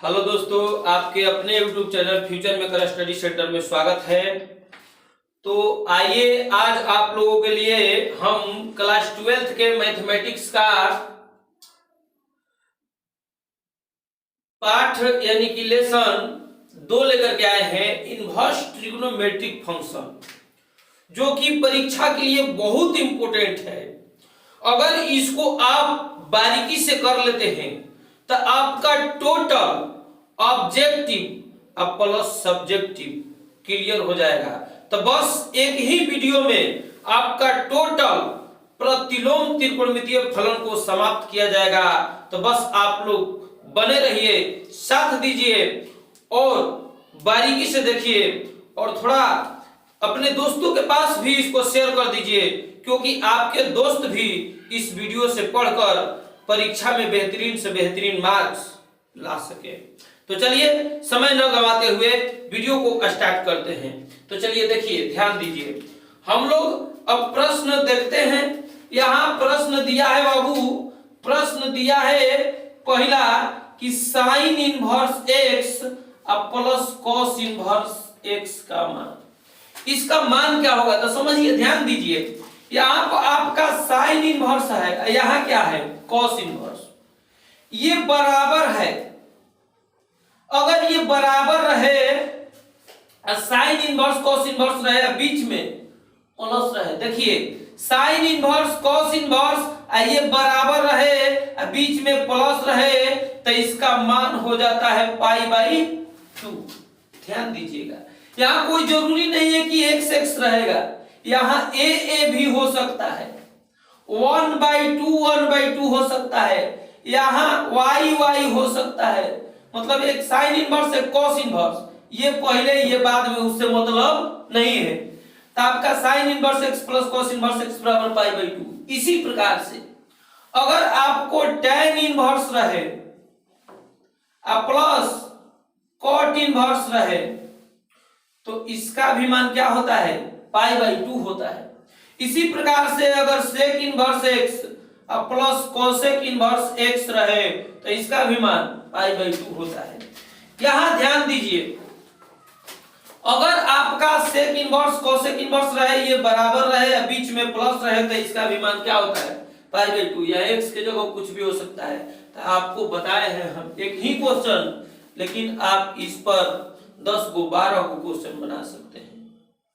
Hello दोस्तों, आपके अपने YouTube channel future maker study centre में स्वागत है। तो आइए आज आप लोगों के लिए हम क्लास 12th के मैथमेटिक्स का पाठ यानी कि लेसन 2 लेकर के आए हैं, इनवर्स ट्रिग्नोमेट्रिक फंक्शन, जो कि परीक्षा के लिए बहुत इंपॉर्टेंट है। अगर इसको आप बारीकी से कर लेते हैं तो आपका टोटल ऑब्जेक्टिव अब प्लस सब्जेक्टिव क्लियर हो जाएगा। तो बस एक ही वीडियो में आपका टोटल प्रतिलोम त्रिकोणमितीय फलन को समाप्त किया जाएगा। तो बस आप लोग बने रहिए, साथ दीजिए और बारीकी से देखिए और थोड़ा अपने दोस्तों के पास भी इसको शेयर कर दीजिए, क्योंकि आपके दोस्त भी इस वीडियो से पढ़कर परीक्षा में बेहतरीन से बेहतरीन मार्क्स ला सके। तो चलिए समय न गंवाते हुए वीडियो को स्टार्ट करते हैं। तो चलिए देखिए, ध्यान दीजिए, हम लोग अब प्रश्न देखते हैं। यहां प्रश्न दिया है बाबू, प्रश्न दिया है पहला कि साइन इनवर्स एक्स अब प्लस कॉस इनवर्स एक्स का मान, इसका मान क्या होगा? तो समझिए, ध्यान दीजिए, यहां पर आपका साइन इनवर्स है, यहां क्या है? Cos inverse. ये बराबर है, अगर ये बराबर रहे, साइन इनवर्स कॉस इनवर्स रहे, बीच में प्लस रहे, देखिए साइन इनवर्स कॉस इनवर्स ये बराबर रहे, बीच में प्लस रहे, तो इसका मान हो जाता है π/2। ध्यान दीजिएगा, यहां कोई जरूरी नहीं है कि x x रहेगा, यहां a भी हो सकता है, 1/2 हो सकता है, यहां y हो सकता है। मतलब एक साइन इनवर्स एक कॉस इनवर्स, ये पहले ये बाद में, उससे मतलब नहीं है। तो आपका sign inverse x plus cos inverse x बराबर π/2। इसी प्रकार से अगर आपको tan इनवर्स रहे प्लस कॉट इनवर्स रहे, तो इसका भी मान क्या होता है? π/2 होता है। इसी प्रकार से अगर sec inverse x plus cosec inverse x रहे, तो इसका भी मान π/2 होता है। यहां ध्यान दीजिए, अगर आपका सेक इनवर्स कोसेक इनवर्स रहे, ये बराबर रहे, बीच में प्लस रहे, तो इसका भी मान क्या होता है? π/2। या x के जगह कुछ भी हो सकता है। तो आपको बताए हैं हम एक ही क्वेश्चन, लेकिन आप इस पर 10 को 12 को क्वेश्चन बना सकते हैं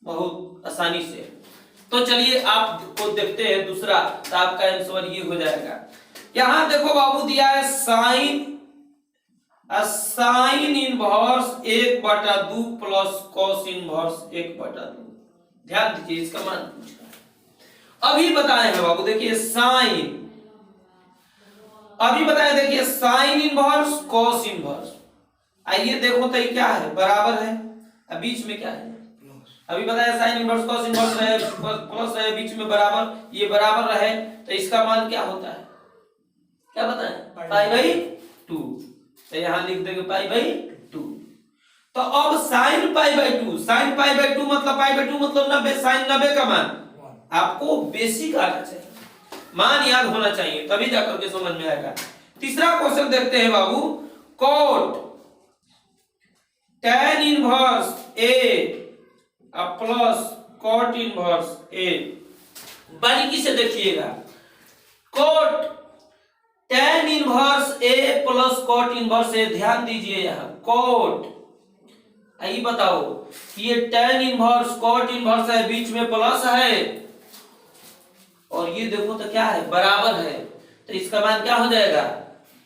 बहुत आसानी से। तो चलिए आपको देखते हैं दूसरा, तो आपका आंसर ये हो जाएगा। यहां देखो बाबू, दिया है sine inverse 1/2 plus cos inverse 1/2। ध्यान दीजिए, इसका मान पूछ रहा है। अभी बताए हैं बाबू, देखिए साइन, अभी बताए, देखिए साइन इनवर्स कॉस इनवर्स, आइए देखो तो ये क्या है? बराबर है, अब बीच में क्या है? अभी बताया साइन इनवर्स कॉस इनवर्स रहे, प्लस रहे, बीच में बराबर, ये बराबर रहे, तो इसका मान क्या होता है? क्या बताएं? π/2। तो यहां लिख देंगे π/2। तो अब साइन π/2, साइन π/2 मतलब π/2 मतलब 90, साइन 90 का मान आपको बेसिक आना चाहिए, मान याद होना चाहिए, तभी जाकर के समझ में आएगा। तीसरा क्वेश्चन देखते हैं बाबू, cot tan inverse a plus cot inverse a। बारीकी से देखिएगा, cot tan inverse a plus cot inverse a, ध्यान दीजिए, यहां कॉट, आइए बताओ, ये tan इनवर्स कॉट इनवर्स है, बीच में प्लस है, और ये देखो तो क्या है? बराबर है, तो इसका मान क्या हो जाएगा?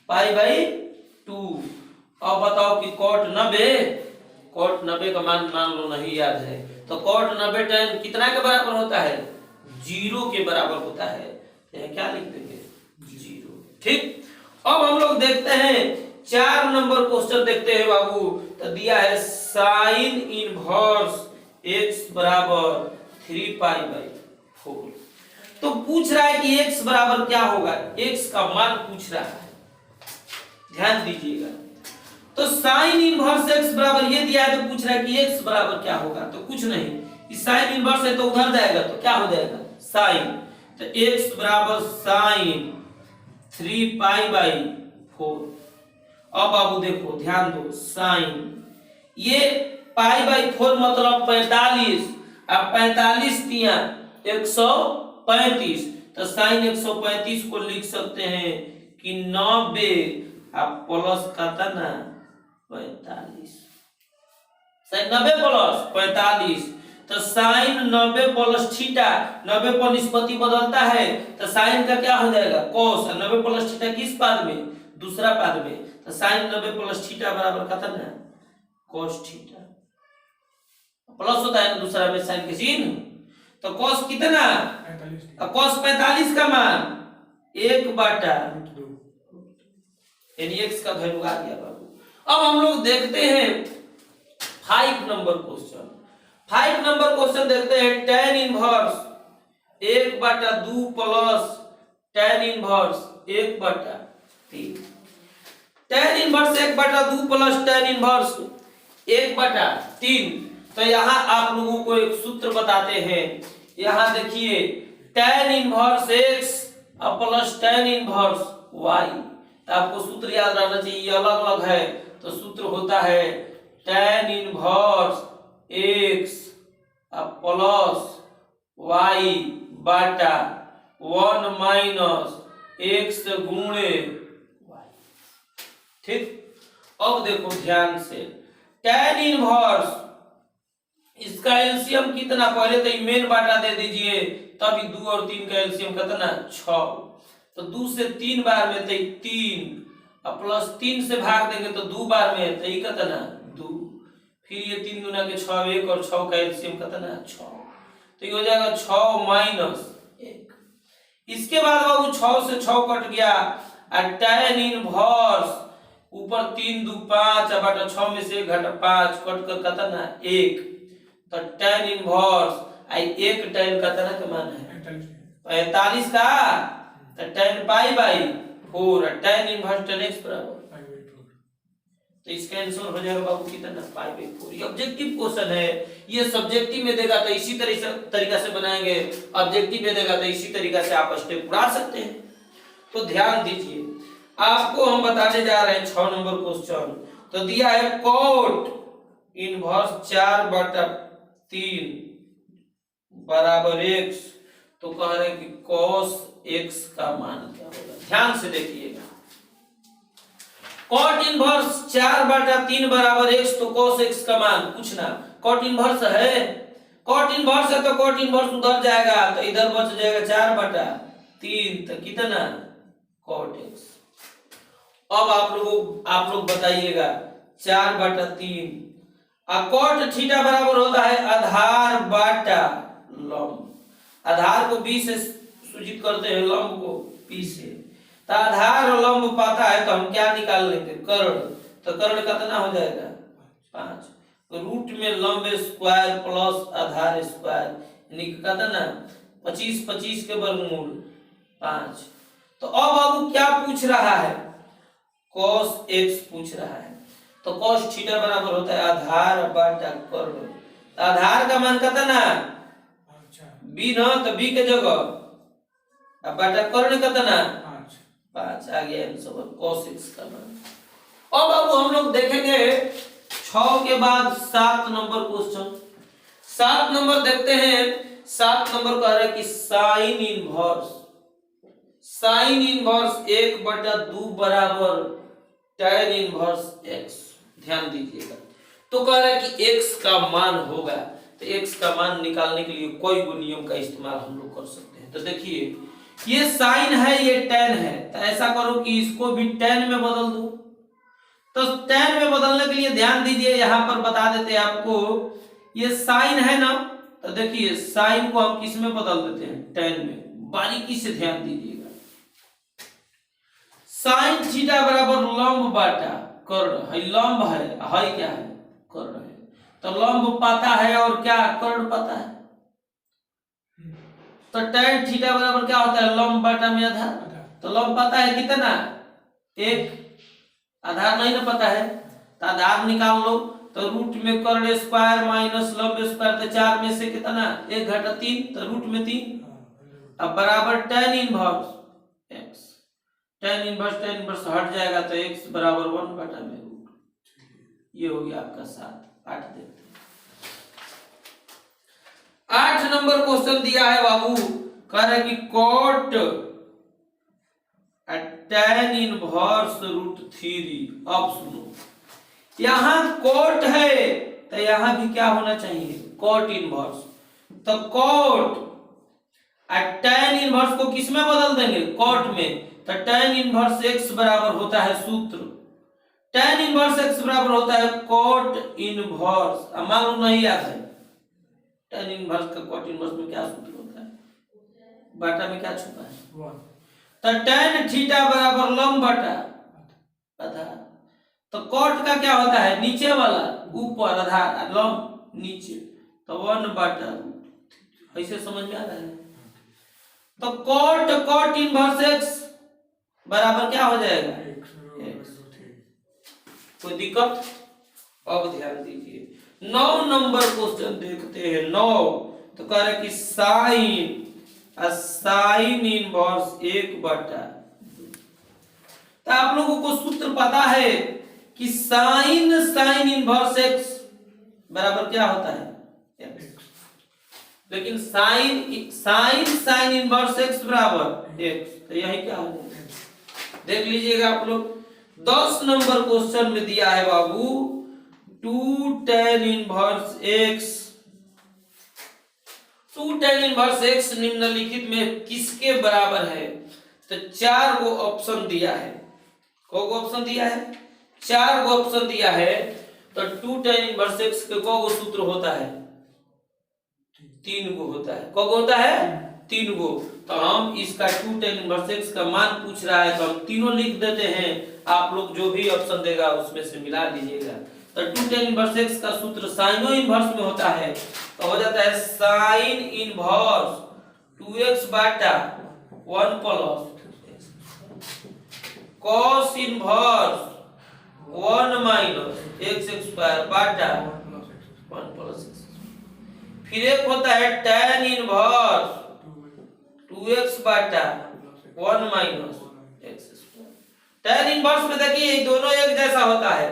π/2। अब बताओ कि कॉट 90 का मान लो नहीं याद है, तो कॉट 90 tan कितना के बराबर होता है? 0 के बराबर होता है। तो क्या लिख देंगे? 0। ठीक, अब हम लोग देखते हैं 4 नंबर क्वेश्चन देखते हैं बाबू। तो दिया है साइन इनवर्स x बराबर 3π/4। तो पूछ रहा है कि x बराबर क्या होगा? x का मान पूछ रहा है, ध्यान दीजिएगा। तो साइन इनवर्स x बराबर ये दिया है, तो पूछ रहा है कि x बराबर क्या होगा? तो कुछ नहीं, इस साइन इनवर्स है तो उधर जाएगा, तो क्या हो जाएगा? साइन। तो x बराबर साइन 3π/4। अब बाबू देखो ध्यान दो, साइन ये π/4 मतलब 45, अब 45 तिया 135, तो साइन 135 को लिख सकते हैं कि 90 अब प्लस कितना 45, साइन 90 प्लस 45, तो साइन 90 प्लस थीटा, 90 पर निष्पत्ति बदलता है तो साइन का क्या हो जाएगा cos, 90 प्लस थीटा किस पाद में, दूसरा पाद में, तो साइन 90 प्लस थीटा बराबर कितना cos थीटा, प्लस होता है ना दूसरा में साइन के चिन्ह, तो cos कितना 45, cos 45 का मान 1/2, यानी x का वैल्यू आ गया बाबू। अब हम लोग देखते हैं 5 नंबर क्वेश्चन। 5 नंबर क्वेश्चन देखते हैं, tan inverse 1/2 plus tan inverse 1/3, tan inverse 1/2 plus tan inverse 1/3, तो यहाँ आप लोगों को एक सूत्र बताते हैं। यहाँ देखिए tan inverse x plus tan inverse y, तो आपको सूत्र याद रहना चाहिए, ये अलग अलग है, तो सूत्र होता है tan inverse x plus y बटा 1 माइनस x गुणे y। ठीक, अब देखो ध्यान से, tan इनवर्स इसका एलसीएम कितना, पहले तो मेन बाटा दे दीजिए, तभी 2 और 3 का एलसीएम कितना 6, तो 2 से 3 बार में तो 3, अब प्लस 3 से भाग देंगे तो 2 बार में तो ये कितना 2, फिर ये 3 गुना के 6, 1 और 6 का एलसीएम कितना 6, तो ये हो जाएगा 6 माइनस 1। इसके बाद बाबू 6 से 6 कट गया, और tan इनवर्स ऊपर 3 2 5 बटा 6 में से 1 घटा 5 कट कर कितना 1, तो tan इनवर्स आई 1 tan कितना का मान है 45 का, तो tan π/4, tan inverse tan x बराबर, तो इसका आंसर हो जाएगा बाबू कितना π/4। ये ऑब्जेक्टिव क्वेश्चन है, ये सब्जेक्टिव में देगा तो इसी तरीका से बनाएंगे, ऑब्जेक्टिव में देगा तो इसी तरीका से आप स्टेप उड़ा सकते हैं। तो ध्यान दीजिए, आपको हम बताने जा रहे हैं 6 नंबर क्वेश्चन। तो दिया है cot इनवर्स 4/3 बराबर x, तो कह रहे हैं कि cos x का मान क्या होगा, ध्यान से देखिएगा। cot इनवर्स 4/3 बराबर x, तो cos x का मान पूछना, cot इनवर्स है, cot इनवर्स है तो cot इनवर्स उधर जाएगा तो इधर बच जाएगा 4/3, तो कितना cot x। अब आप लोग बताइएगा 4/3, cot थीटा बराबर होता है आधार बटा लंब, आधार को b से सूचित करते हैं, लंब को p से, तो आधार और लंब पता है तो हम क्या निकाल लेंगे कर्ण, तो कर्ण कितना हो जाएगा 5, तो रूट में लंब स्क्वायर प्लस आधार स्क्वायर, यानी कितना 25 25 के वर्गमूल 5। तो अब बाबू क्या पूछ रहा है, cos x पूछ रहा है, तो cos थीटा बराबर होता है आधार बटा कर्ण, आधार का मान कितना b ना, तो b के जगह अब बटा कर्ण कितना 5 आ गया आंसर cos x का मान। अब बाबू हम लोग देखेंगे 6 के बाद 7 नंबर क्वेश्चन। 7 नंबर देखते हैं, 7 नंबर कह रहा है कि साइन इनवर्स 1/2 बराबर tan इनवर्स x, ध्यान दीजिएगा। तो कह रहा है कि x का मान होगा, तो x का मान निकालने के लिए कोई भी नियम का इस्तेमाल हम लोग कर सकते हैं। तो देखिए ये साइन है, ये tan है, तो ऐसा करो कि इसको भी tan में बदल दो। तो tan में बदलने के लिए ध्यान दीजिए, यहां पर बता देते हैं आपको, ये साइन है ना, तो देखिए साइन को हम किस में बदल देते हैं tan में, बारीकी से ध्यान दीजिएगा। साइन थीटा बराबर लंब बटा कर्ण है, लंब है क्या है कर्ण है, तो लंब पता है और क्या कर्ण पता है, तो tan थीटा बराबर क्या होता है लंब बटा में आधार, तो लंब पता है कितना 1, आधार नहीं ना पता है, तो आधार निकाल लो, तो रूट में कर्ण स्क्वायर माइनस लंब स्क्वायर, तो 4 में से कितना 1 घटा 3, तो रूट में 3, अब बराबर tan inverse x, tan inverse हट जाएगा तो x बराबर 1/√। ये हो गया आपका 7। 8 देखते हैं। 8 नंबर क्वेश्चन दिया है बाबू, कह रहा है कि cot tan इनवर्स √3। अब सुनो, यहां cot है तो यहां भी क्या होना चाहिए, cot इनवर्स। तो cot tan इनवर्स को किस में बदल देंगे, cot में। तो tan इनवर्स x बराबर होता है सूत्र, tan इनवर्स x बराबर होता है cot इनवर्स। अब मान लो नहीं याद है, tan इनवर्स का cot इनवर्स में क्या सूत्र होता है, बटा में क्या छुपा है, तो tan थीटा बराबर लंब बटा आधार। तो cot का क्या होता है, नीचे वाला ऊपर, आधार लंब नीचे, तो 1/√। ऐसे समझ में आ रहा है। तो cot इनवर्स x बराबर क्या हो जाएगा, x। कोई दिक्कत। अब ध्यान दीजिए 9 नंबर क्वेश्चन देखते हैं। 9 तो कह रहे कि साइन इनवर्स 1/2। तो आप लोगों को सूत्र पता है कि साइन इनवर्स x बराबर क्या होता है, x। लेकिन साइन इनवर्स x बराबर x, तो यही क्या हो जाएगा, देख लीजिएगा आप लोग। 10 नंबर क्वेश्चन में दिया है बाबू 2 tan inverse x। 2 tan inverse x निम्नलिखित में किसके बराबर है, तो 4 गो ऑप्शन दिया है। कौ गो ऑप्शन दिया है, 4 गो ऑप्शन दिया है। तो 2 tan इनवर्स x के कौ गो सूत्र होता है, 3 गो होता है। कौ गो होता है, 3 गो। तो हम इसका 2 tan इनवर्स x का मान पूछ रहा है, तो हम तीनों लिख देते हैं। आप लोग जो भी ऑप्शन देगा उसमें से मिला लीजिएगा। तो 2 tan इनवर्स x का सूत्र साइनो इनवर्स में होता है, तो हो जाता है साइन इनवर्स 2x बटा 1 plus cos inverse 1 minus x² बटा 1 प्लस x। फिर एक होता है tan इनवर्स 2x बटा 1 माइनस x²। tan इनवर्स में देखिए ये दोनों एक जैसा होता है,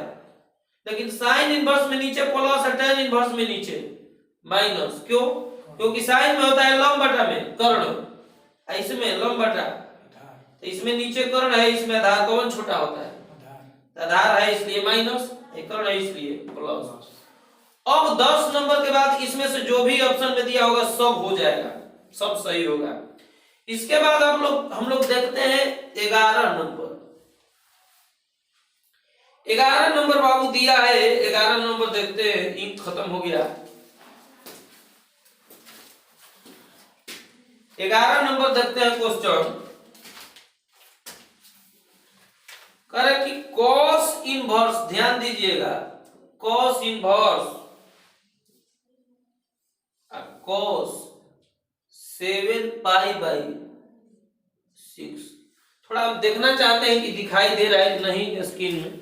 लेकिन साइन इनवर्स में नीचे प्लस और tan इनवर्स में नीचे माइनस। क्यों, क्योंकि साइन में होता है लंब बटा में कर्ण, इसमें लंब बटा, तो इसमें नीचे कर्ण है, इसमें आधार कौन छोटा होता है, आधार है इसलिए माइनस, कर्ण है इसलिए प्लस। अब 10 नंबर के बाद इसमें से जो भी ऑप्शन में दिया होगा सब हो जाएगा, सब सही होगा। इसके बाद हम लोग देखते हैं 11 नंबर। 11 नंबर बाबू दिया है, 11 नंबर देखते हैं। इंक खत्म हो गया। 11 नंबर देखते हैं क्वेश्चन। करे कि cos इनवर्स, ध्यान दीजिएगा, cos इनवर्स cos 7 पाई/6। थोड़ा हम देखना चाहते हैं कि दिखाई दे रहा है कि नहीं स्क्रीन में।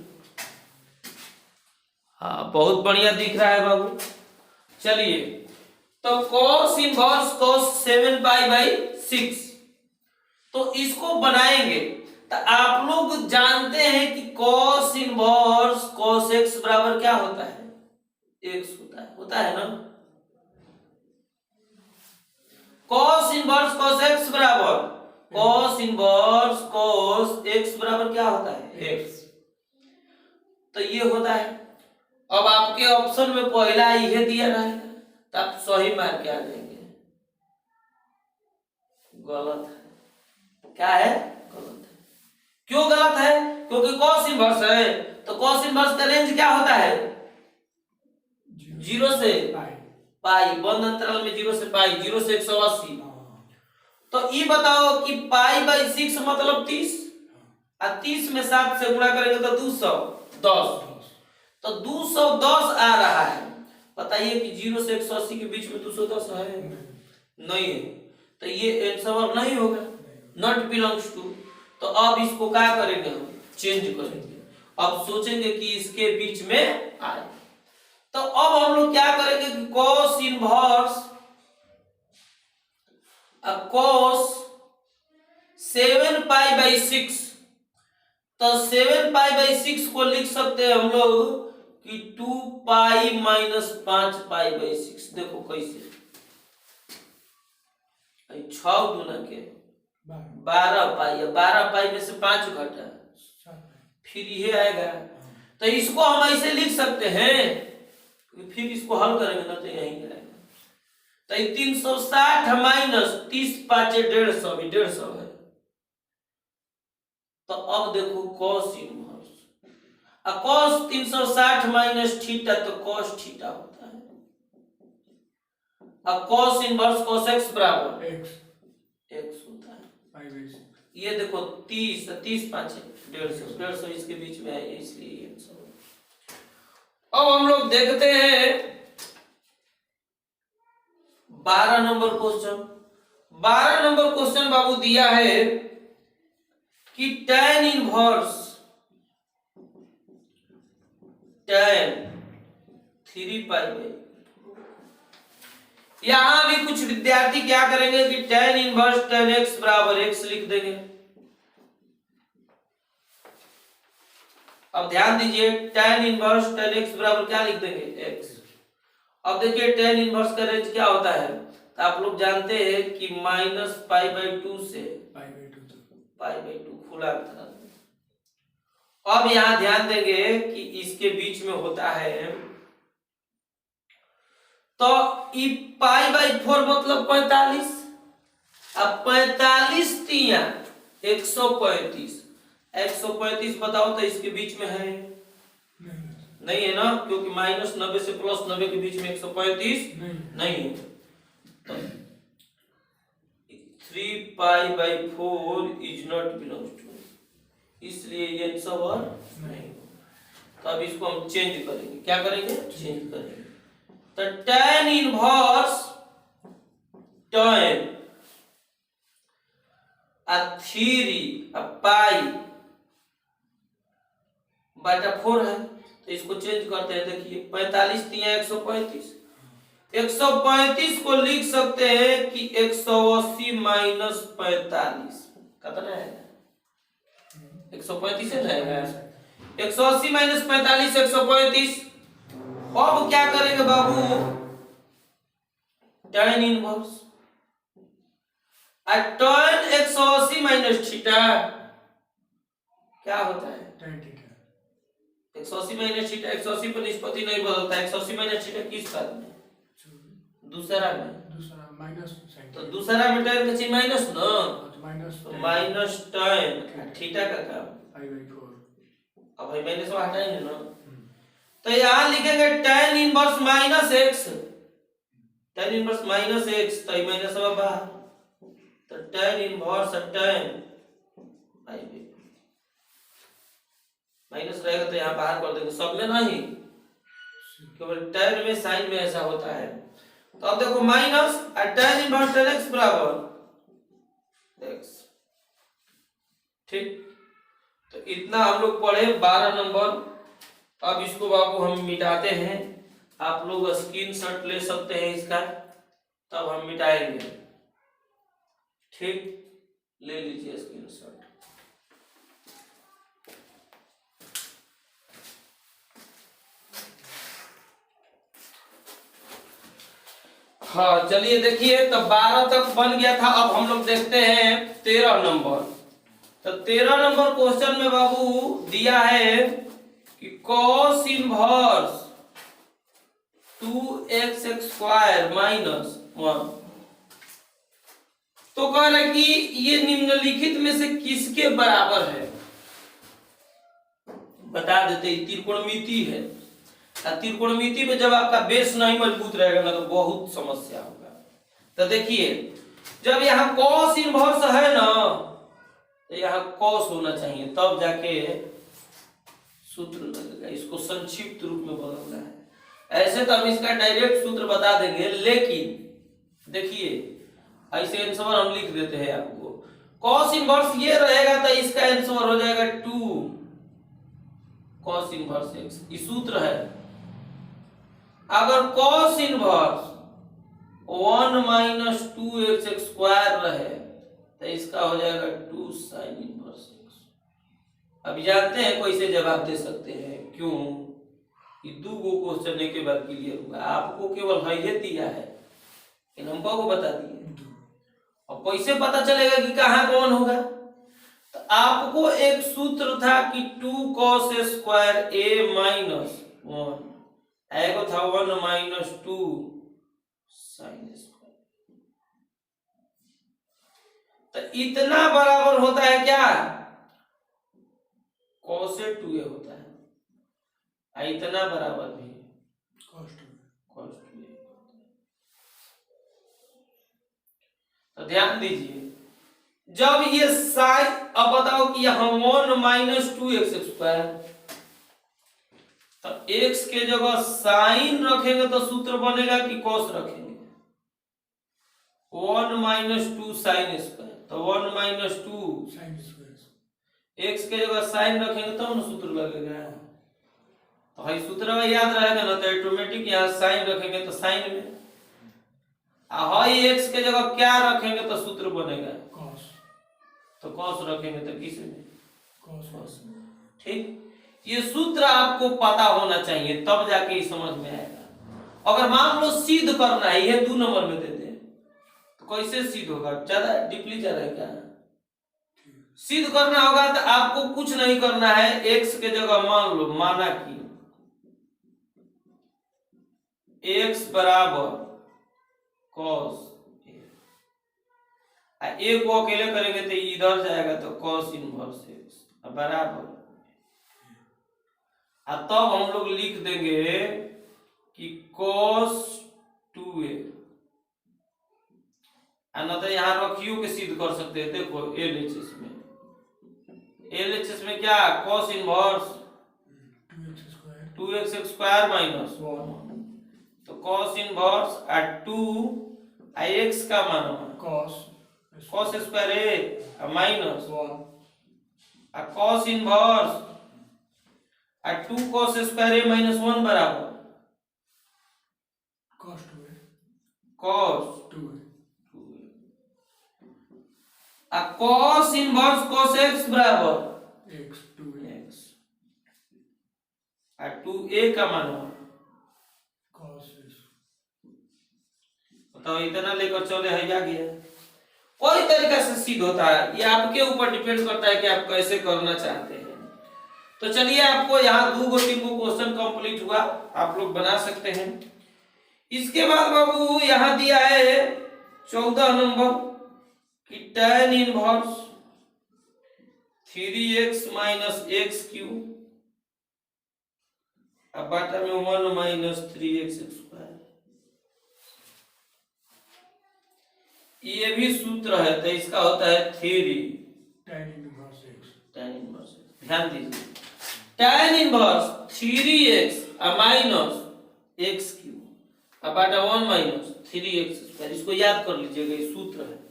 हाँ, बहुत बढ़िया दिख रहा है बाबू। चलिए, तो cos इनवर्स cos 7 पाई/6, तो इसको बनाएंगे। तो आप लोग जानते हैं कि cos इनवर्स cos x बराबर क्या होता है, x होता है ना। cos इनवर्स cos x बराबर cos इनवर्स cos x बराबर क्या होता है, x। तो ये होता है। अब आपके ऑप्शन में पहला यह दिया रहेगा, तो आप सही मार के आ जाएंगे। गलत है। क्या है, गलत है। क्यों गलत है, क्योंकि cos इनवर्स है, तो cos इनवर्स का रेंज क्या होता है, 0 से पाई, बंद अंतराल में 0 से पाई, 0 से 180। तो ये बताओ कि पाई/6 मतलब 30, और 30 में 7 से गुणा करेंगे तो 210। तो 210 आ रहा है। बताइए कि 0 से 180 के बीच में 210 है, नहीं है। तो ये आंसर नहीं होगा, नॉट बिलोंग्स टू। तो अब इसको क्या करेंगे, हम चेंज करेंगे। अब सोचेंगे कि इसके बीच में आए। तो अब हम लोग क्या करेंगे कि cos इनवर्स cos 7 पाई/6 तो 7π/6 को लिख सकते हैं हम लोग कि 2π माइनस 5π/6। देखो कैसे, 6 गुना के 12π, 12π में से 5 घटा फिर ये आएगा। तो इसको हम ऐसे लिख सकते हैं, फिर इसको हल करेंगे ना तो यही आएगा। तो 360 माइनस 30 5 150, 150 है। तो अब देखो cos inverse, cos 360 minus theta तो cos थीटा होता है। अब cos इनवर्स cos x बराबर x होता है। ये देखो 30 30 5 150, 150 इसके बीच में है इसलिए ये आंसर। अब हम लोग देखते हैं 12 नंबर क्वेश्चन। 12 नंबर क्वेश्चन बाबू दिया है कि tan इनवर्स tan 3π/। यहां भी कुछ विद्यार्थी क्या करेंगे कि tan इनवर्स tan x बराबर x लिख देंगे। अब ध्यान दीजिए, tan इनवर्स tan x बराबर क्या लिख देंगे x। अब देखिए tan इनवर्स का रेंज क्या होता है, तो आप लोग जानते हैं कि -π/2 से π/2 खुला था। अब यहां ध्यान देंगे कि इसके बीच में होता है, तो ई π/4 मतलब 45। अब 45 तिया 135, 135 बताओ तो इसके बीच में है नहीं है ना, क्योंकि -90 से +90 के बीच में 135 नहीं है। तो 3π/4 इज नॉट बिलोंग्स टू, इसलिए ये आंसर नहीं। तो अब इसको हम चेंज करेंगे, क्या करेंगे चेंज करेंगे। तो tan इनवर्स tan 3π/4 है, तो इसको चेंज करते हैं। देखिए 45 तिया 135, 135 को लिख सकते हैं कि 180 माइनस 45 कितना है 135 है ना, 180 माइनस 45 135। अब क्या करेंगे बाबू, tan inverse tan 180 minus theta क्या होता है tan थीटा। 180 माइनस थीटा 180 पर निष्पत्ति नहीं बदलता है। 180 माइनस थीटा किस पद में, दूसरा में, दूसरा माइनस, तो दूसरा में tan का चिन्ह माइनस ना, तो माइनस tan थीटा का काम π/4। अब भाई माइनस हटाएंगे ना, तो यहां लिखेंगे tan inverse -x, tan inverse -x, तो ये माइनस बाहर, तो tan इनवर्स tan π/4 माइनस रहेगा तो यहां बाहर कर देंगे, सब में नहीं, केवल tan में साइन में ऐसा होता है। तो अब देखो minus tan inverse tan x बराबर x, ठीक। तो इतना हम लोग पढ़े 12 नंबर। अब इसको बाबू हम मिटाते हैं, आप लोग स्क्रीनशॉट ले सकते हैं इसका, तब हम मिटाएंगे, ठीक। ले लीजिए स्क्रीनशॉट। हाँ चलिए देखिए, तो 12 तक बन गया था। अब हम लोग देखते हैं 13 नंबर। तो 13 नंबर क्वेश्चन में बाबू दिया है कि cos इनवर्स 2x² माइनस 1। तो कह रहा है कि ये निम्नलिखित में से किसके बराबर है, बता देते। त्रिकोणमिति है, त्रिकोणमिति में जब आपका बेस नहीं मजबूत रहेगा ना तो बहुत समस्या होगा। तो देखिए, जब यहाँ cos इनवर्स है ना, तो यहाँ cos होना चाहिए, तब जाके सूत्र लगेगा। इसको संक्षिप्त रूप में बदलना है। ऐसे तो हम इसका डायरेक्ट सूत्र बता देंगे, लेकिन देखिए ऐसे आंसर हम लिख देते हैं आपको। cos इनवर्स ये रहेगा तो इसका आंसर हो जाएगा 2 cos इनवर्स x, ये सूत्र है। अगर cos इनवर्स 1 माइनस 2x² रहे तो इसका हो जाएगा 2 sin इनवर्स x। अब जानते हैं कैसे जवाब दे सकते हैं, क्यों कि 2 गो क्वेश्चन के बाद क्लियर हुआ। आपको केवल है दिया है, इन हमको को बता दिए। और कैसे पता चलेगा कि कहाँ कौन होगा? तो आपको एक सूत्र था कि 2 cos स्क्वायर a माइनस 1, एगो था 1 माइनस 2 sin स्क्वायर। तो इतना बराबर होता है क्या? cos 2a होता है, इतना बराबर भी cos 2a। तो ध्यान दीजिए, जब ये साइन, अब बताओ कि यहां 1 माइनस 2x स्क्वायर, तो x के जगह साइन रखेंगे तो सूत्र बनेगा कि cos रखेंगे? 1 माइनस 2 साइन स्क्वायर, तो 1 माइनस 2 साइन स्क्वायर। x के जगह साइन रखेंगे तो ना सूत्र लगेगा। तो भाई सूत्र में याद रहेगा ना, तो ऑटोमेटिक यहाँ साइन रखेंगे तो साइन में, हाई x के जगह क्या रखेंगे तो सूत्र बनेगा cos, तो cos रखेंगे तो किस में? cos। ठीक, ये सूत्र आपको पता होना चाहिए, तब जाके ये समझ में आएगा। अगर मान लो सिद्ध करना है, ये 2 नंबर में देते हैं, तो कैसे सिद्ध होगा? ज्यादा डीपली जा रहा है क्या? सिद्ध करना होगा तो आपको कुछ नहीं करना है, x के जगह मान लो, माना कि x बराबर cos a को अकेले करेंगे तो इधर जाएगा तो cos इनवर्स x बराबर, तब हम लोग लिख देंगे कि cos 2a, ना तो यहाँ रखियो के सिद्ध कर सकते हैं। देखो LHS में क्या? cos inverse 2x square minus 1, तो cos इनवर्स 2 x का मान cos square a minus 1, cos inverse 2 cos square a minus 1 बराबर cos 2a। cos inverse cos x बराबर x 2x, 2a का मान cos। बताओ, इतना लेकर चले है या गया? कोई तरीका से सिद्ध होता है, ये आपके ऊपर डिपेंड करता है कि आप कैसे करना चाहते हैं। तो चलिए, आपको यहाँ 2 गो 3 गो क्वेश्चन कंप्लीट हुआ, आप लोग बना सकते हैं। इसके बाद बाबू यहाँ दिया है 14 नंबर कि tan inverse 3x minus x cube, अब बाटा में 1 माइनस 3x स्क्वायर। ये भी सूत्र है, तो इसका होता है 3 tan इनवर्स x। ध्यान दीजिए, tan inverse 3x minus x cube, अब बाटा 1 माइनस 3x स्क्वायर। इसको याद कर लीजिएगा, ये सूत्र है।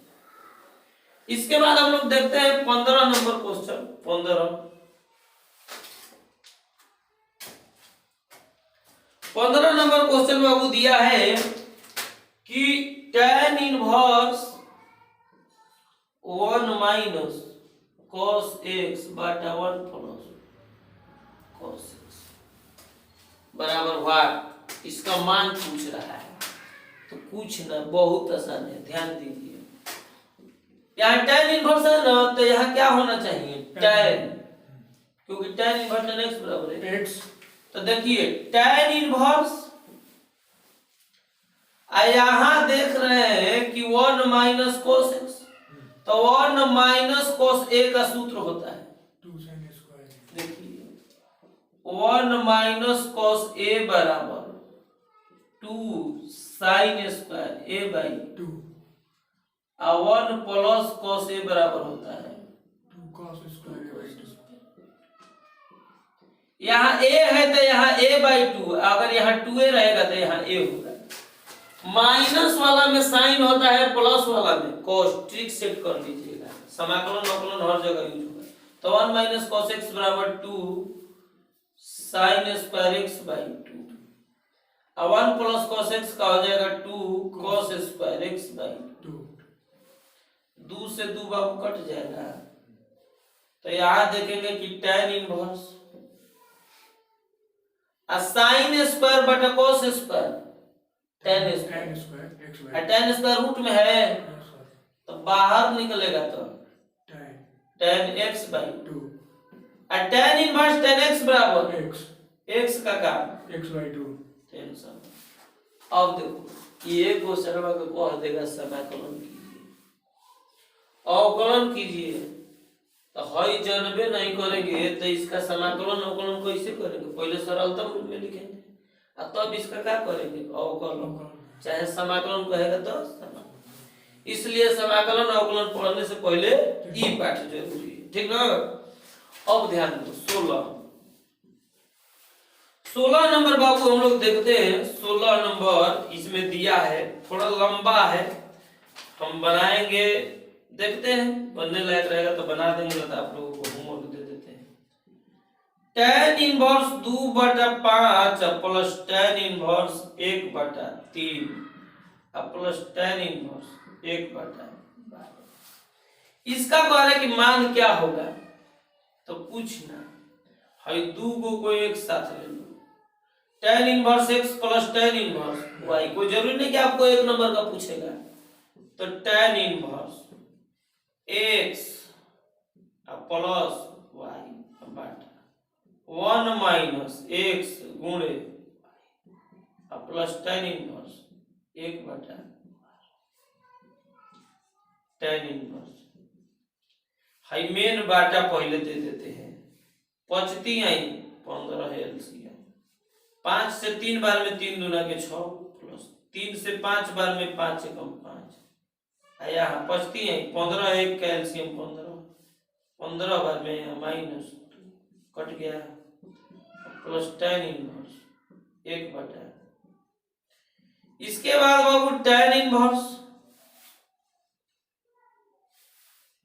इसके बाद हम लोग देखते हैं 15 नंबर क्वेश्चन। 15 नंबर क्वेश्चन में बाबू दिया है कि tan inverse 1 minus cos x बाटा 1 प्लस cos x बराबर व्हाट? इसका मान पूछ रहा है, तो कुछ ना, बहुत आसान है। ध्यान दीजिए, यहाँ tan इनवर्स है ना, तो यहाँ क्या होना चाहिए? tan, क्योंकि tan इनवर्स tan x बराबर है x। तो देखिए tan इनवर्स, यहाँ देख रहे हैं कि 1 माइनस cos x, तो 1 माइनस cos a का सूत्र होता है 2 sin स्क्वायर। देखिए 1 माइनस cos a बराबर 2 sin स्क्वायर a बाई 2, और 1 प्लस cos a बराबर होता है 2 cos स्क्वायर। यहाँ a है तो यहाँ a बाई 2, अगर यहाँ 2a रहेगा तो यहाँ a होगा। माइनस वाला में साइन होता है, प्लस वाला में cos। ट्रिक सेट कर लीजिएगा, समाकलन अवकलन हर जगह यूज होगा। तो 1 माइनस cos x बराबर 2 sin स्क्वायर x बाई 2, और 1 प्लस cos x का हो जाएगा 2 cos स्क्वायर x बाई 2। 2 से 2 बाबू कट जाएगा, तो यहां देखेंगे कि tan इनवर्स साइन स्क्वायर बटा cos square tan square tan square root में है तो बाहर निकलेगा तो tan x बाई 2 और tan इनवर्स tan x बराबर x का काम x बाई 2 टेंशन। अब देखो ये क्वेश्चन में कह देगा समाकलन कीजिए अवकलन कीजिए तो हई जानबे नहीं करेंगे तो इसका समाकलन अवकलन कैसे करेंगे? पहले सरलतम रूप में लिखेंगे और तब इसका क्या करेंगे? अवकलन, चाहे समाकलन कहेगा तो समाकलन। इसलिए समाकलन अवकलन पढ़ने से पहले ई पाठ जरूरी है, ठीक ना? अब ध्यान दो 16 नंबर बाबू हम लोग देखते हैं। 16 नंबर इसमें दिया है, थोड़ा लंबा है, हम बनाएंगे, देखते हैं बनने लायक रहेगा तो बना देंगे, तो आप लोगों को होमवर्क दे देते हैं। tan inverse 2/5 plus tan inverse 1/3 plus tan inverse 1/12। इसका कह रहे कि मान क्या होगा, तो पूछना है दो को एक साथ ले लो। tan inverse x plus tan inverse y, कोई जरूरी नहीं कि आपको एक नंबर का पूछेगा, तो tan inverse x plus y बटा 1 माइनस x गुणे plus tan inverse 1/, tan inverse हाई मेन बाटा पहले दे देते हैं, पचती आई 15 है एलसीएम, 5 से 3 बार में 3 दूना के 6 प्लस 3 से 5 बार में 5 एकम 5 आया, पचती है 15 एक का एलसीएम 15 बार में यहाँ माइनस कट गया प्लस tan इनवर्स 1/। इसके बाद बाबू tan इनवर्स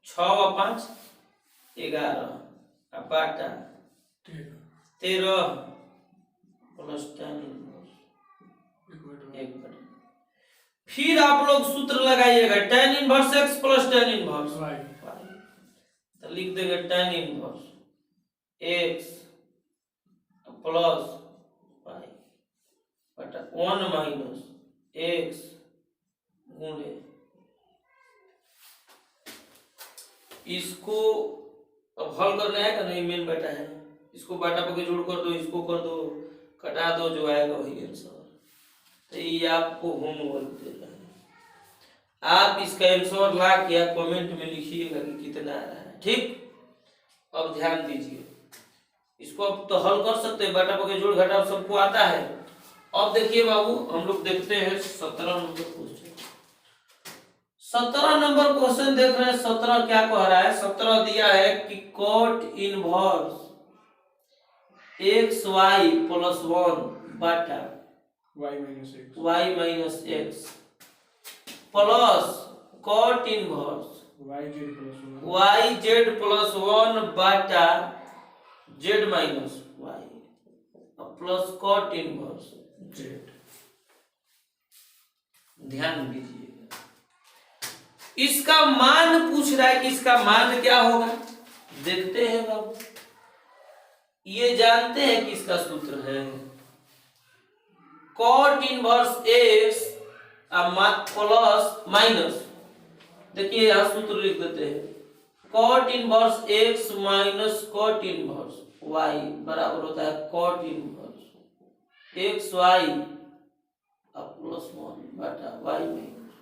6 और 5 11 बाटा 13 प्लस tan इनवर्स 1/। फिर आप लोग सूत्र लगाइएगा tan inverse x plus tan inverse y, तो लिख देंगे tan inverse x plus y बटा 1 माइनस x गुणे, इसको अब हल करना है कि नहीं, मेन बेटा है, इसको बाटा पर जोड़ कर दो, इसको कर दो, कटा दो, जो आएगा वही आंसर। तो ये आपको होमवर्क दे रहा है, आप इसका आंसर ला के कमेंट में लिखिएगा कि कितना आ रहा है, ठीक? अब ध्यान दीजिए, इसको अब तो हल कर सकते हैं, बाटा पर जोड़ घटाव सबको आता है। अब देखिए बाबू हम लोग देखते हैं 17 नंबर क्वेश्चन। 17 नंबर क्वेश्चन देख रहे हैं। 17 क्या कह रहा है? 17 दिया है कि cot inverse x y plus 1 बटा y minus x plus cot inverse y z plus 1 बटा z minus y plus cot inverse z। ध्यान दीजिए, इसका मान पूछ रहा है कि इसका मान क्या होगा, देखते हैं बाबू। ये जानते हैं कि इसका सूत्र है cot inverse x plus minus, देखिए यहां सूत्र लिख देते हैं cot inverse x minus cot inverse y बराबर होता है cot inverse x y plus 1 बटा y माइनस।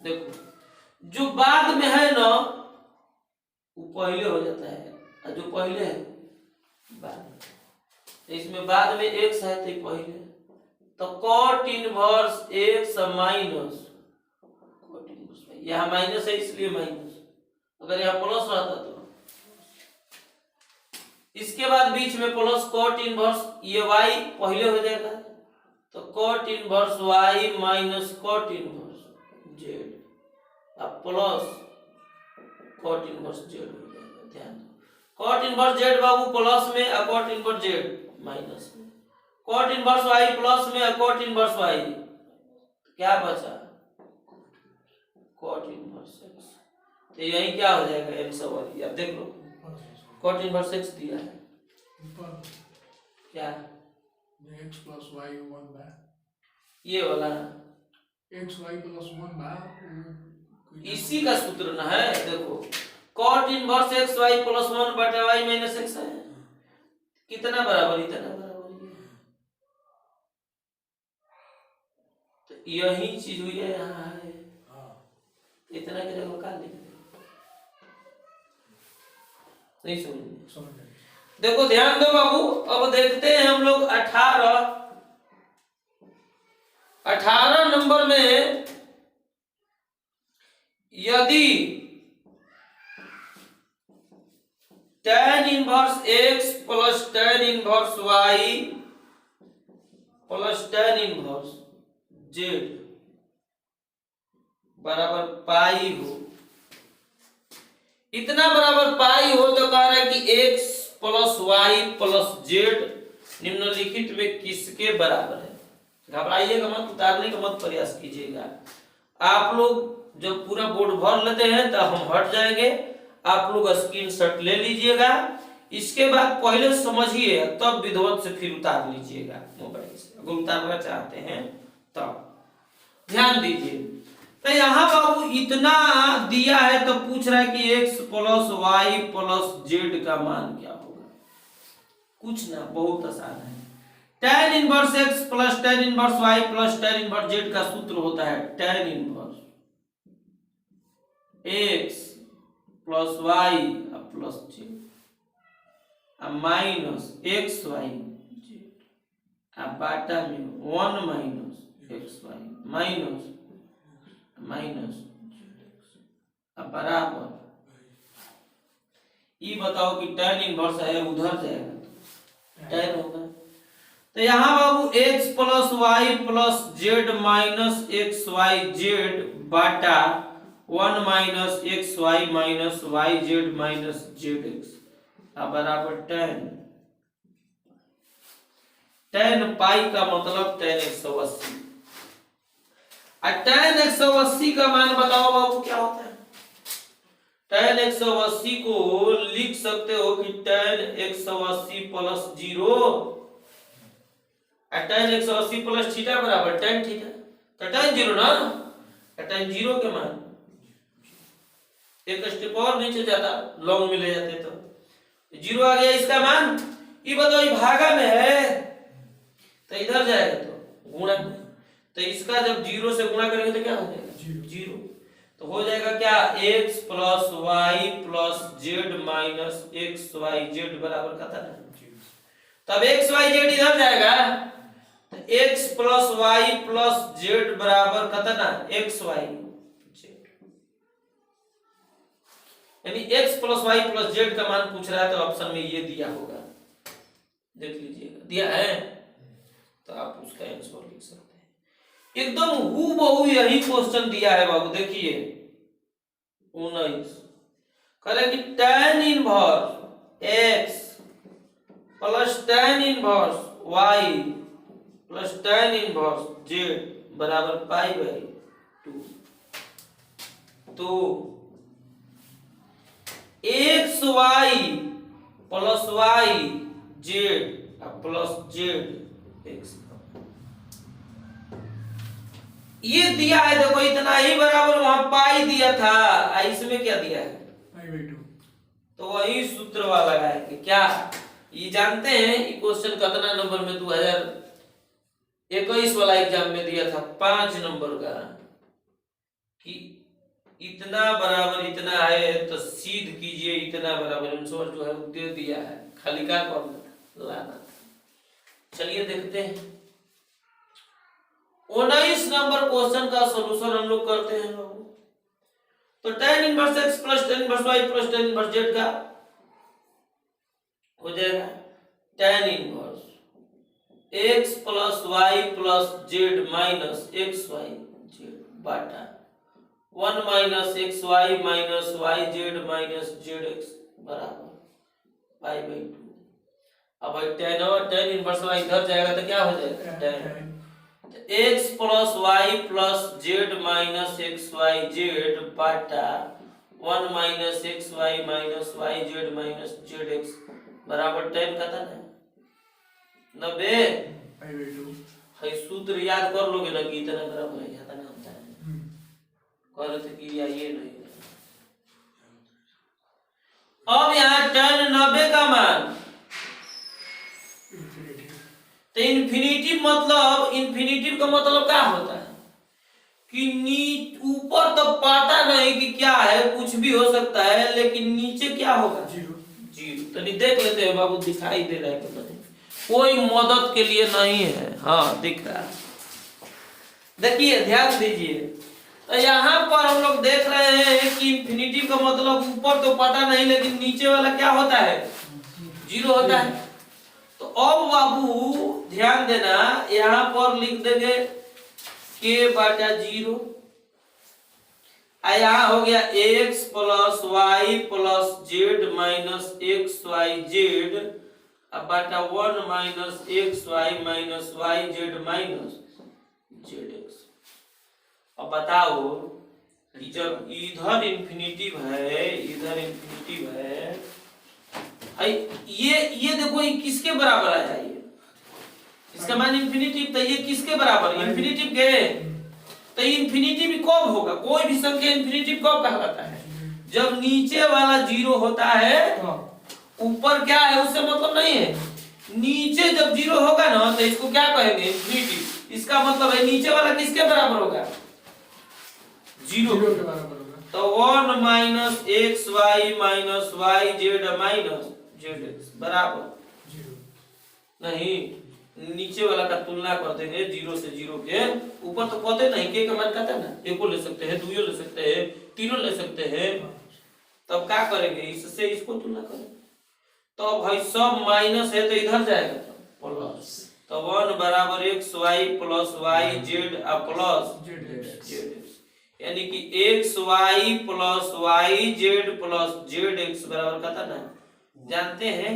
देखो जो बाद में है ना वो पहले हो जाता है, और जो पहले है बाद में, तो इसमें बाद में x है तो पहले, तो cot inverse x minus cot inverse, यहाँ माइनस है इसलिए माइनस, अगर यहाँ प्लस रहता तो इसके बाद बीच में प्लस cot इनवर्स, ये y पहले हो जाएगा, तो cot inverse y minus cot inverse z plus cot inverse z हो जाएगा। ध्यान दो, cot इनवर्स z बाबू प्लस में और cot इनवर्स z माइनस में, cot इनवर्स y प्लस में और cot इनवर्स y, क्या बचा cot इनवर्स x। तो यही क्या हो जाएगा एन सवाल, अब देख लो कॉट इनवर्स एक्स दिया है ऊपर क्या x प्लस वाई 1 बा ये वाला x y प्लस 1 बा इसी का सूत्र ना है। देखो cot inverse X Y plus 1 बटा वाई माइनस एक्स है, कितना बराबर इतना बराबर ये, तो यही चीज हुई है यहाँ है, इतना की जगह का लिख नहीं समझ। देखो ध्यान दो बाबू, अब देखते हैं हम लोग 18 नंबर में, यदि tan inverse x plus tan inverse y plus tan inverse z बराबर पाई हो, इतना बराबर पाई हो तो कह रहा है कि x plus Y plus Z निम्नलिखित में किसके बराबर है। घबराइएगा मत, उतारने का मत प्रयास कीजिएगा। आप लोग जब पूरा बोर्ड भर लेते हैं तो हम हट जाएंगे, आप लोग स्क्रीनशॉट ले लीजिएगा, इसके बाद पहले समझिए तब विधिवत से फिर उतार लीजिएगा मोबाइल से, अगर उतारना चाहते हैं तब। ध्यान दीजिए, तो यहाँ बाबू इतना दिया है तो पूछ रहा है कि x plus Y plus Z का मान क्या होगा। कुछ ना, बहुत आसान है। tan inverse x plus tan inverse y plus tan inverse z का सूत्र होता है tan inverse x plus y plus z minus x Y z बाटा में 1 minus x Y minus minus अब बराबर, ये बताओ कि tan इनवर्स है उधर जाएगा तो tan होगा। तो यहाँ बाबू x plus Y plus Z minus x Y z बाटा 1 minus x Y minus Y Z minus Z x बराबर tan पाई का मतलब tan 180। tan 180 का मान बताओ बाबू क्या होता है। tan 180 को लिख सकते हो कि tan 180 plus 0, tan 180 plus theta बराबर tan थीटा, तो tan 0 ना, tan 0 के मान एक स्टेप और नीचे जाता, लॉन्ग में ले जाते तो 0 आ गया इसका मान। ये बताओ ये भागा में है तो इधर जाएगा तो गुणा में, तो इसका जब 0 से गुणा करेंगे तो क्या हो जाएगा 0, तो हो जाएगा क्या x plus Y plus Z minus x Y Z बराबर कितना है। तब एक्स वाई जेड इधर जाएगा तो x plus Y plus Z बराबर कितना एक्स वाई जेड, यानी x plus Y plus Z का मान पूछ रहा है तो ऑप्शन में ये दिया होगा, देख लीजिएगा दिया है तो आप उसका आंसर लिख सकते हैं। एकदम हूबहू यही क्वेश्चन दिया है बाबू, देखिए 19 करें कि tan inverse x plus tan inverse y plus tan inverse z बराबर पाई बाई 2, तो X Y plus Y Z plus Z X ये दिया है। देखो इतना ही बराबर वहां पाई दिया था, इसमें क्या दिया है पाई बाई 2, तो वही सूत्र वाला लगाएंगे। क्या ये जानते हैं ये क्वेश्चन कितना नंबर में 2021 वाला एग्जाम में दिया था 5 नंबर का, कि इतना बराबर इतना है तो सीध कीजिए इतना बराबर आंसर जो है दे दिया है, खाली का लाना। चलिए देखते हैं 19 नंबर क्वेश्चन का सॉल्यूशन हम लोग करते हैं लोग। तो tan inverse x plus tan inverse y plus tan inverse z का हो जाएगा tan inverse x plus y plus z minus x Y z बाटा 1 minus x Y minus Y Z minus Z x बराबर pi by 2। अब tan inverse y इधर जाएगा तो क्या हो जाएगा tan x plus Y plus Z minus x Y z बाटा 1 minus x Y minus Y Z minus Z x बराबर tan का था ना 90। 5/2. है सूत्र याद कर लोगे ना कि इतना बराबर है ज्यादा ना होता है कर रहे थे कि ये नहीं। अब यहाँ tan 90 का मान Infinity. तो इन्फिनिटिव का मतलब क्या होता है कि ऊपर तो पता नहीं कि क्या है, कुछ भी हो सकता है, लेकिन नीचे क्या होगा 0. जीरो। तो नहीं देख लेते हैं बाबू, दिखाई दे रहा है कि नहीं, कोई मदद के लिए नहीं है। हाँ दिख रहा है, देखिए ध्यान दीजिए। तो यहाँ पर हम लोग देख रहे हैं कि इन्फिनिटिव का मतलब ऊपर तो पता नहीं, लेकिन नीचे वाला क्या होता है जीरो होता है। तो अब बाबू ध्यान देना, यहाँ पर लिख देंगे के बटा 0, यहाँ हो गया x plus Y plus Z minus x Y Z बटा 1 minus x Y minus Y Z minus Z X. अब बताओ कि जब इधर इन्फिनिटिव है इधर इन्फिनिटिव है, ये देखो ये किसके बराबर आया, ये इसका मान इन्फिनिटिव, तो ये किसके बराबर इन्फिनिटिव के। तो इन्फिनिटिव कब होगा, कोई भी संख्या इन्फिनिटिव कब कहलाता है जब नीचे वाला जीरो होता है, ऊपर क्या है उससे मतलब नहीं है। नीचे जब जीरो होगा ना तो इसको क्या कहेंगे इन्फिनिटिव। इसका मतलब है नीचे वाला किसके बराबर होगा जीरो के बराबर होगा। तो 1 minus x Y minus Y Z minus Z x बराबर 0. नहीं, नीचे वाला का तुलना कर देंगे जीरो से जीरो के ऊपर, तो पते नहीं के का मान कहता है ना, एको ले सकते हैं, दुइयो ले सकते हैं, तीनों ले सकते हैं। तब क्या करेंगे, इससे इसको तुलना करेंगे। तो भाई सब माइनस है तो इधर जाएगा तो प्लस, तो 1 बराबर X Y plus Y Z plus Z X, यानी कि X Y plus Y Z plus Z x बराबर कहता ना। जानते हैं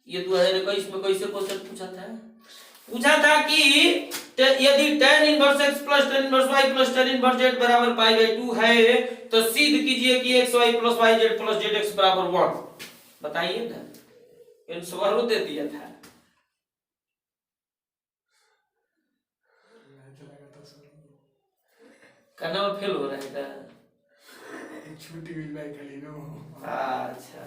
ये 2021 में कैसे क्वेश्चन पूछा था कि यदि tan inverse x plus tan inverse y plus tan inverse z बराबर π/2 है तो सिद्ध कीजिए कि xy plus yz plus zx बराबर 1। बताइए ना, इन सवालों दे दिया था। करना में फेल हो रहा है क्या, छुट्टी मिल जाए खाली नो। अच्छा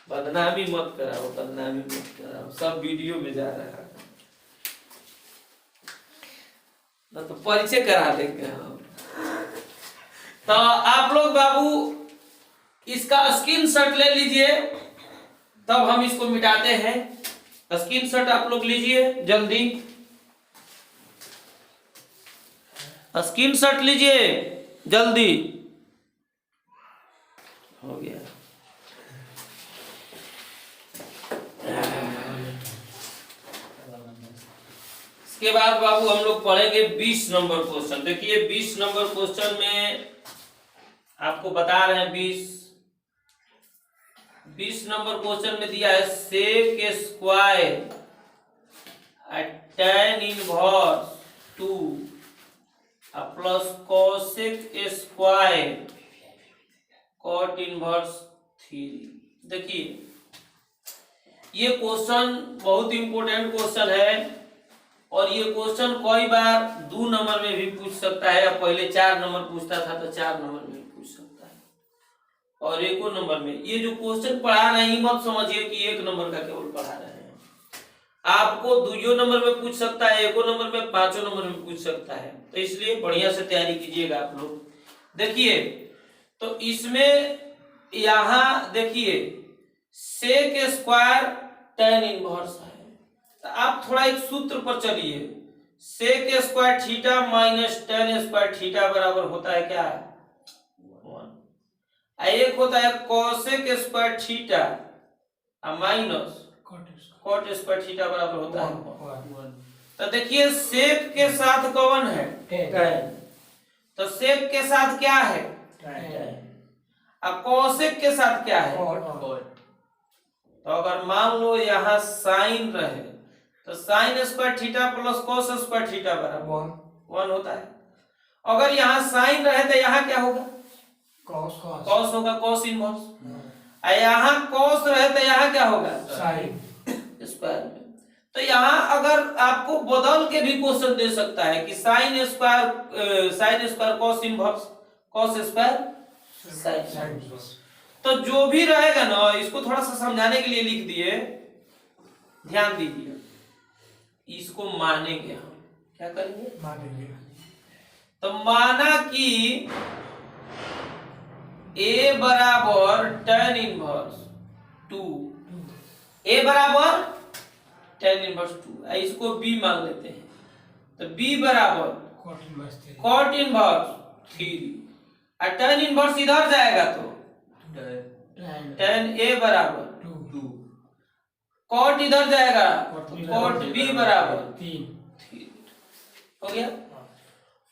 बदनामी मत कराओ, बदनामी मत कराओ, सब वीडियो में जा रहा है ना, तो परिचय करा देंगे हम। तो आप लोग बाबू इसका स्क्रीनशॉट ले लीजिए, तब हम इसको मिटाते हैं। स्क्रीनशॉट आप लोग लीजिए जल्दी, स्क्रीनशॉट लीजिए जल्दी। हो गया, इसके बाद बाबू हम लोग पढ़ेंगे 20 नंबर क्वेश्चन। देखिए 20 नंबर क्वेश्चन में आपको बता रहे हैं 20 नंबर क्वेश्चन में दिया है sec square tan inverse 2 plus cosec square cot inverse 3। देखिए ये क्वेश्चन बहुत इंपॉर्टेंट क्वेश्चन है, और ये क्वेश्चन कई बार 2 नंबर में भी पूछ सकता है, या पहले 4 नंबर पूछता था तो 4 नंबर में भी पूछ सकता है, और 1 नंबर में। ये जो क्वेश्चन पढ़ा रहे हैं मत समझिए कि 1 नंबर का केवल पढ़ा रहे हैं, आपको 2 नंबर में पूछ सकता है, 1 नंबर में, 5 नंबर में पूछ सकता है। तो इसलिए बढ़िया से तैयारी कीजिएगा आप लोग। देखिए तो इसमें यहाँ देखिए सेक स्क्वायर tan इनवर्स है, तो आप थोड़ा एक सूत्र पर चलिए। Sec square theta minus tan square theta बराबर होता है क्या 1। एक होता है cosec square theta minus cot square theta बराबर होता है 1। तो देखिए सेक के साथ कौन है tan, तो सेक के साथ क्या है tan, अब कोसेक के साथ क्या है कॉट। तो अगर मान लो यहाँ साइन रहे तो sine square theta plus cos square theta बराबर 1 होता है। अगर यहाँ साइन रहे तो यहाँ क्या होगा कॉस कॉस होगा कॉस इनवर्स। यहाँ कॉस रहे तो यहाँ क्या होगा साइन स्क्वायर में। तो यहाँ अगर आपको बदल के भी क्वेश्चन दे सकता है कि sine square cos inverse, cos square sine. तो जो भी रहेगा ना, इसको थोड़ा सा समझाने के लिए लिख दिए, ध्यान दीजिए। इसको मानेंगे हम, क्या करेंगे मानेंगे। तो माना कि a बराबर tan इनवर्स 2, a बराबर tan इनवर्स 2, इसको b मान लेते हैं। तो b बराबर cot इनवर्स 3, और tan इनवर्स इधर जाएगा तो tan a बराबर 2, cot इधर जाएगा तो cot b बराबर 3 हो गया।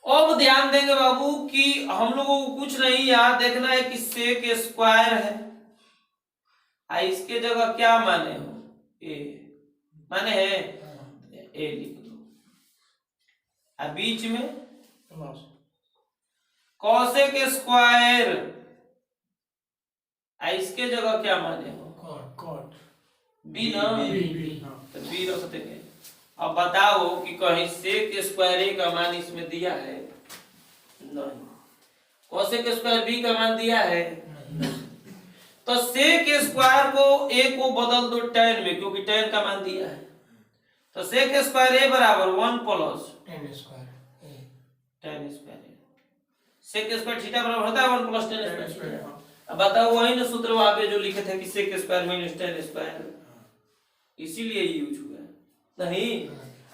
अब ध्यान देंगे बाबू कि हम लोगों को कुछ नहीं यहाँ देखना है कि सेक स्क्वायर है, इसके जगह क्या माने हो ए माने है, ए लिख दो। अब बीच में कॉसेक स्क्वायर, इसके जगह क्या माने हो कॉट बी ना, तो बी रख देंगे। अब बताओ कि कहीं सेक स्क्वायर ए का मान इसमें दिया है नहीं, कॉसेक स्क्वायर बी का मान दिया है तो सेक स्क्वायर को ए को बदल दो tan में, क्योंकि tan का मान दिया है। तो सेक स्क्वायर ए बराबर 1 plus tan square. Sec square theta बराबर होता है 1 प्लस tan स्क्वायर। अब बताओ वही ना सूत्र वहां पे जो लिखे थे कि sec square minus tan square, इसीलिए यूज हुआ नहीं।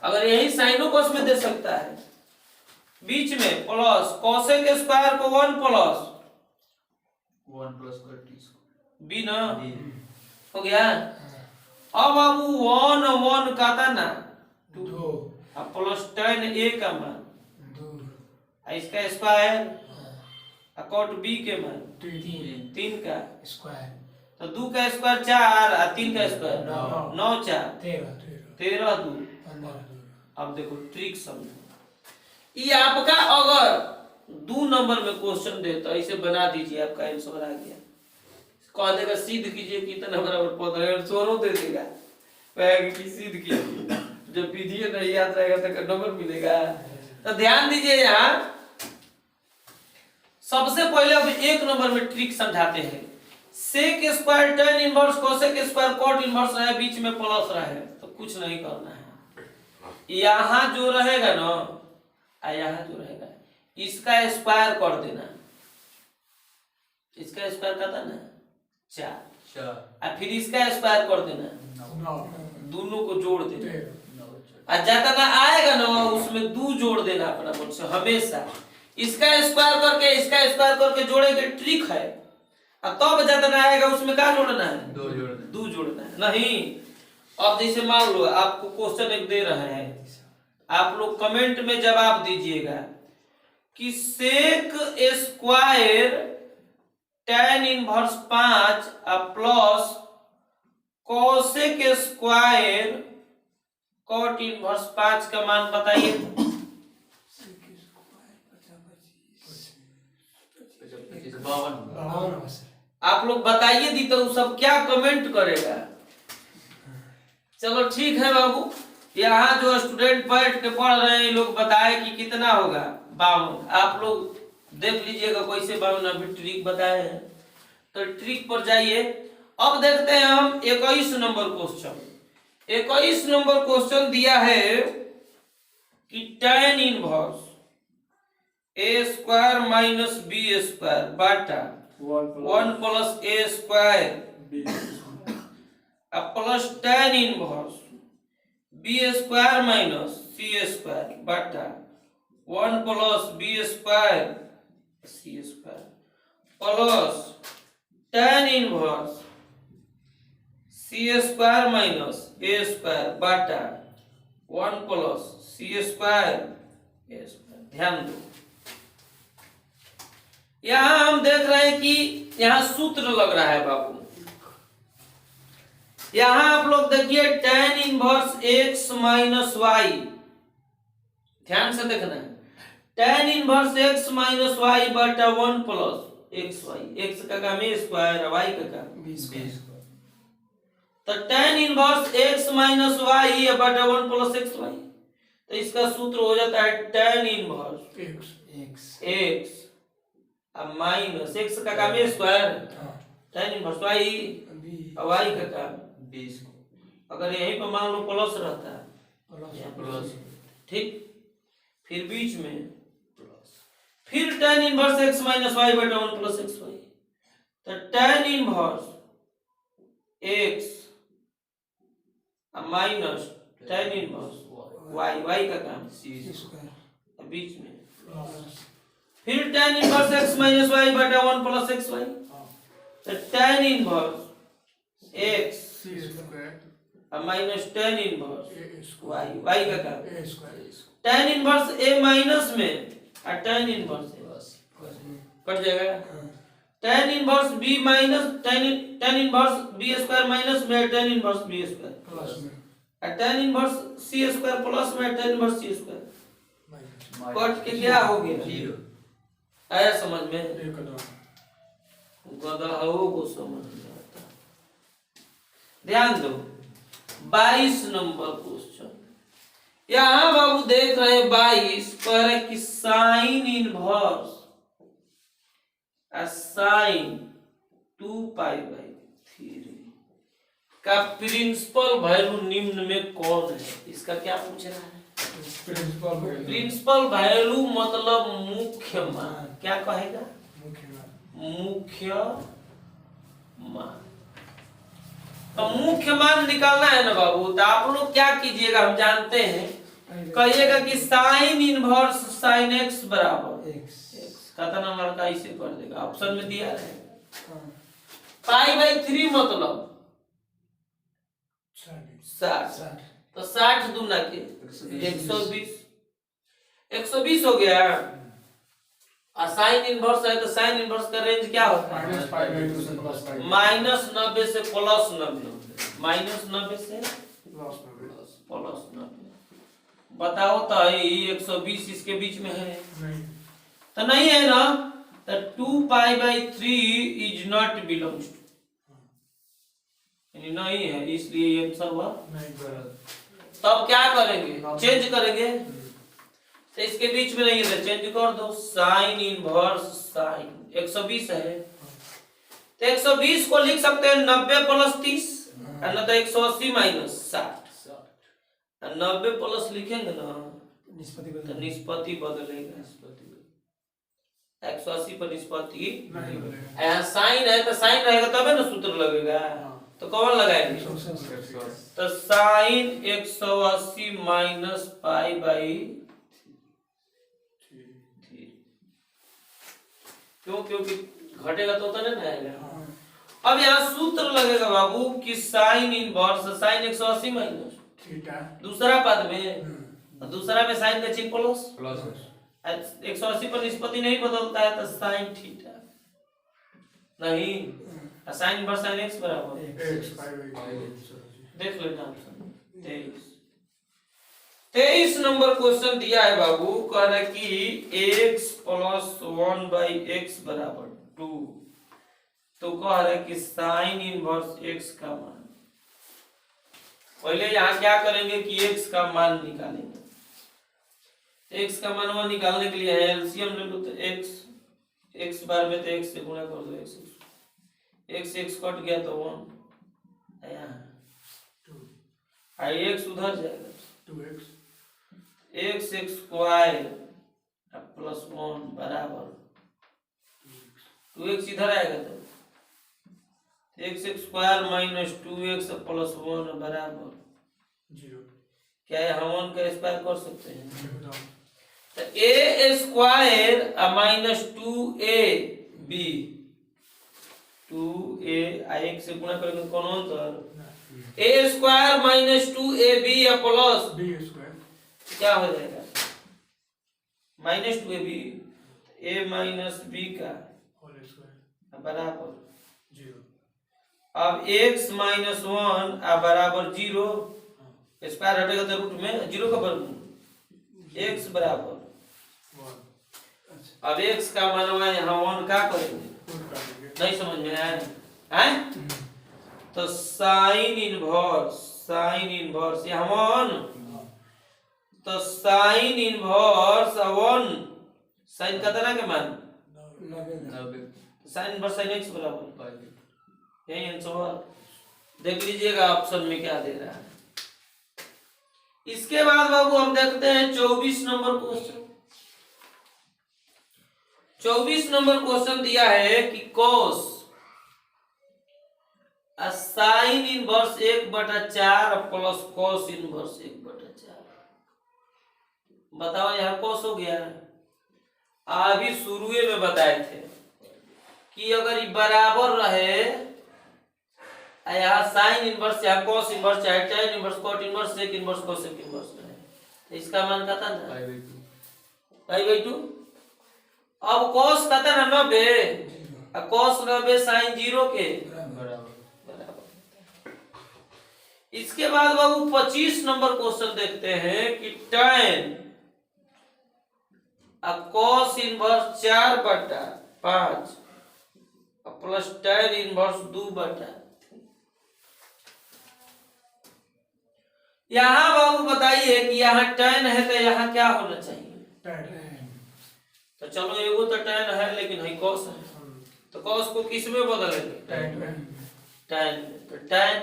अगर यही साइनो कॉस में दे सकता है, बीच में प्लस कॉसेक स्क्वायर को 1 प्लस बी ना हो गया। अब बाबू 1 1 का था ना 2, अब प्लस tan a का मान, इसका स्क्वायर कॉट b के मान 3 का स्क्वायर, तो 2 का स्क्वायर 4 और 3 का स्क्वायर 9 4 13 2। अब देखो ट्रिक समझो, ये आपका अगर 2 नंबर में क्वेश्चन दे तो ऐसे बना दीजिए, आपका आंसर आ गया। कह देगा सिद्ध कीजिए कितना बराबर पद है, आंसर दे देगा कि सिद्ध कीजिए। जब विधि नहीं याद रहेगा तो नंबर मिलेगा। तो ध्यान दीजिए, यहाँ सबसे पहले अब 1 नंबर में ट्रिक समझाते हैं। Sec square tan inverse cosec square cot inverse रहे, बीच में प्लस रहे तो कुछ नहीं करना है। यहाँ जो रहेगा ना, यहाँ जो रहेगा इसका स्क्वायर कर देना, इसका स्क्वायर करता ना 4, और फिर इसका स्क्वायर कर देना, दोनों को जोड़ देना, और जाता ना आएगा ना उसमें 2 जोड़ देना अपना मन से हमेशा। इसका स्क्वायर करके इसका स्क्वायर करके जोड़े के ट्रिक है, और तब जाता ना आएगा उसमें क्या जोड़ना है, 2 जोड़ना है नहीं। अब जैसे मान लो आपको क्वेश्चन एक दे रहे हैं, आप लोग कमेंट में जवाब दीजिएगा कि sec square tan inverse 5 plus cosec square cot inverse 5 का मान बताइए। आप लोग बताइए दी तो सब क्या कमेंट करेगा। चलो ठीक है बाबू, यहाँ जो स्टूडेंट बैठ के पढ़ रहे हैं लोग बताए कि कितना होगा 52। आप लोग देख लीजिएगा कैसे 52 अभी ट्रिक बताए हैं, तो ट्रिक पर जाइए। अब देखते हैं हम 21 नंबर क्वेश्चन। 21 नंबर क्वेश्चन दिया है कि tan inverse a square minus b square Bata 1 plus a square plus tan inverse b square minus c square Bata 1 plus b square c square plus tan inverse c square minus a square Bata 1 plus c square a square. ध्यान दो, यहां हम देख रहे हैं कि यहां सूत्र लग रहा है बाबू। यहां आप लोग देखिए tan inverse x minus y, ध्यान से देखना है। tan inverse x minus y बटा 1 प्लस एक्स वाई, एक्स का काम ए स्क्वायर, वाई का काम बी स्क्वायर। तो tan inverse x minus Y बटा 1 प्लस एक्स वाई, तो इसका सूत्र हो जाता है tan इनवर्स x अब माइनस x का काम a square, tan inverse Y और वाई का काम बी। अगर यहीं पर मान लो प्लस रहता है प्लस ठीक, फिर बीच में प्लस, फिर tan inverse x minus Y बटा 1 प्लस एक्स वाई, तो tan inverse x minus tan inverse y, y का काम सी स्क्वायर बीच में, फिर tan inverse x minus Y बटा 1 प्लस एक्स वाई, तो tan inverse x c square minus tan inverse a y, square Y का काम a square tan inverse a minus में और tan इनवर्स कट जाएगा, tan inverse b minus tan inverse b square minus में tan inverse b square plus में और tan inverse c square plus में tan inverse c square minus cut के क्या हो गया, जीरो। आया समझ में, एकदम गधों को समझ में आता। ध्यान दो 22 नंबर क्वेश्चन, यहाँ बाबू देख रहे 22 कह रहे कि sine inverse sine 2 pi by 3 का प्रिंसिपल वैल्यू निम्न में कौन है, इसका क्या पूछ रहा है, प्रिंसिपल वैल्यू मतलब मुख्य मान, क्या कहेगा मुख्य मान, तो मुख्य मान निकालना है ना बाबू, तो आप लोग क्या कीजिएगा, हम जानते हैं, कहिएगा कि साइन इनवर्स साइन एक्स बराबर एक्स, कितना लड़का इसे कर देगा, ऑप्शन में दिया रहेगा, पाई बाई 3 मतलब 60, तो 60 दूना के 120 हो गया, और साइन इनवर्स है तो साइन इनवर्स का रेंज क्या होता है माइनस पाई बाई 2 से प्लस पाई माइनस 90 से प्लस 90, माइनस 90 से प्लस में प्लस 90, बताओ तो ये 120 इसके बीच में है, नहीं तो नहीं है ना, तो 2 pi by 3 is not belongs to, यानी नहीं है, इसलिए ये आंसर हुआ। नहीं गलत तब क्या करेंगे, चेंज करेंगे, तो इसके बीच में नहीं है, चेंज कर दो, साइन इनवर्स साइन 120 है, तो 120 को लिख सकते हैं 90 प्लस 30, और न तो 180 माइनस 60, 90 प्लस लिखेंगे ना तो निष्पत्ति बदलेगा, 180 पर निष्पत्ति नहीं बनेगा यहाँ साइन है तो साइन रहेगा तबे ना सूत्र लगेगा, तो कौन लगाएंगे, तो साइन 180 माइनस पाई बाई 3, क्यों, क्योंकि घटेगा तो नहीं ना आएगा। अब यहाँ सूत्र लगेगा बाबू कि sine inverse sine 180 minus theta दूसरा पद में, दूसरा में साइन का चिन्ह प्लस, प्लस 180 पर निष्पत्ति नहीं बदलता है तो साइन थीटा नहीं, साइन इनवर्स साइन एक्स बराबर एक्स पाई बाई 2 देख लेना ऑप्शन 23 नंबर क्वेश्चन दिया है बाबू, कह रहा है कि x प्लस 1 बाई एक्स बराबर 2, तो कह रहा है कि साइन इनवर्स x का मान, पहले यहाँ क्या करेंगे कि x का मान निकालेंगे, x का मान निकालने के लिए एलसीएम ले लो, तो x बार में तो x से गुणा कर दो, x कट गया तो 1 यहाँ, x उधर जाएगा 2x x स्क्वायर प्लस 1 बराबर 2x इधर आएगा तो x square minus 2x plus 1 बराबर 0 क्या यहाँ 1 का स्क्वायर कर सकते हैं, एकदम तो a square minus 2ab 2a x से गुणा करेंगे कौन अंतर, a स्क्वायर माइनस 2ab या प्लस b स्क्वायर क्या हो जाएगा minus 2ab, a minus b का होल स्क्वायर बराबर 0 अब x माइनस 1 बराबर 0, स्क्वायर हटेगा तो रूट में 0 का वर्गमूल x बराबर 1 अब x का मान यहाँ 1 का करेंगे फुल कर देंगे। नहीं समझ में आया हैं? तो साइन इनवर्स यहाँ वन, तो साइन इनवर्स वन, साइन कितना के मान, 90 साइन इनवर्स साइन एक्स बराबर, पाई यही आंसर। देख लीजिएगा ऑप्शन में क्या दे रहा है। इसके बाद बाबू हम देखते हैं 24 नंबर क्वेश्चन। 24 नंबर क्वेश्चन दिया है कि कोस sine inverse 1/4 plus cos inverse 1/4। बताओ यहाँ कोस हो गया है। अभी शुरुए में बताए थे कि अगर ये बराबर रहे, यहाँ साइन इनवर्स, यहाँ कोस इनवर्स, चाहे tan inverse, cot inverse, sec inverse, cosec inverse रहे, तो इसका मान कितना था, पाई/2। अब cos कितना ना 90, और cos 90 sin 0 के बराबर। इसके बाद बाबू 25 नंबर क्वेश्चन देखते हैं कि tan cos inverse 4/5 plus tan inverse 2/3। यहाँ बाबू बताइए कि यहाँ tan है तो यहाँ क्या होना चाहिए। तो चलो एगो तो tan है लेकिन है cos है, तो cos को किस में बदलेंगे, tan। तो tan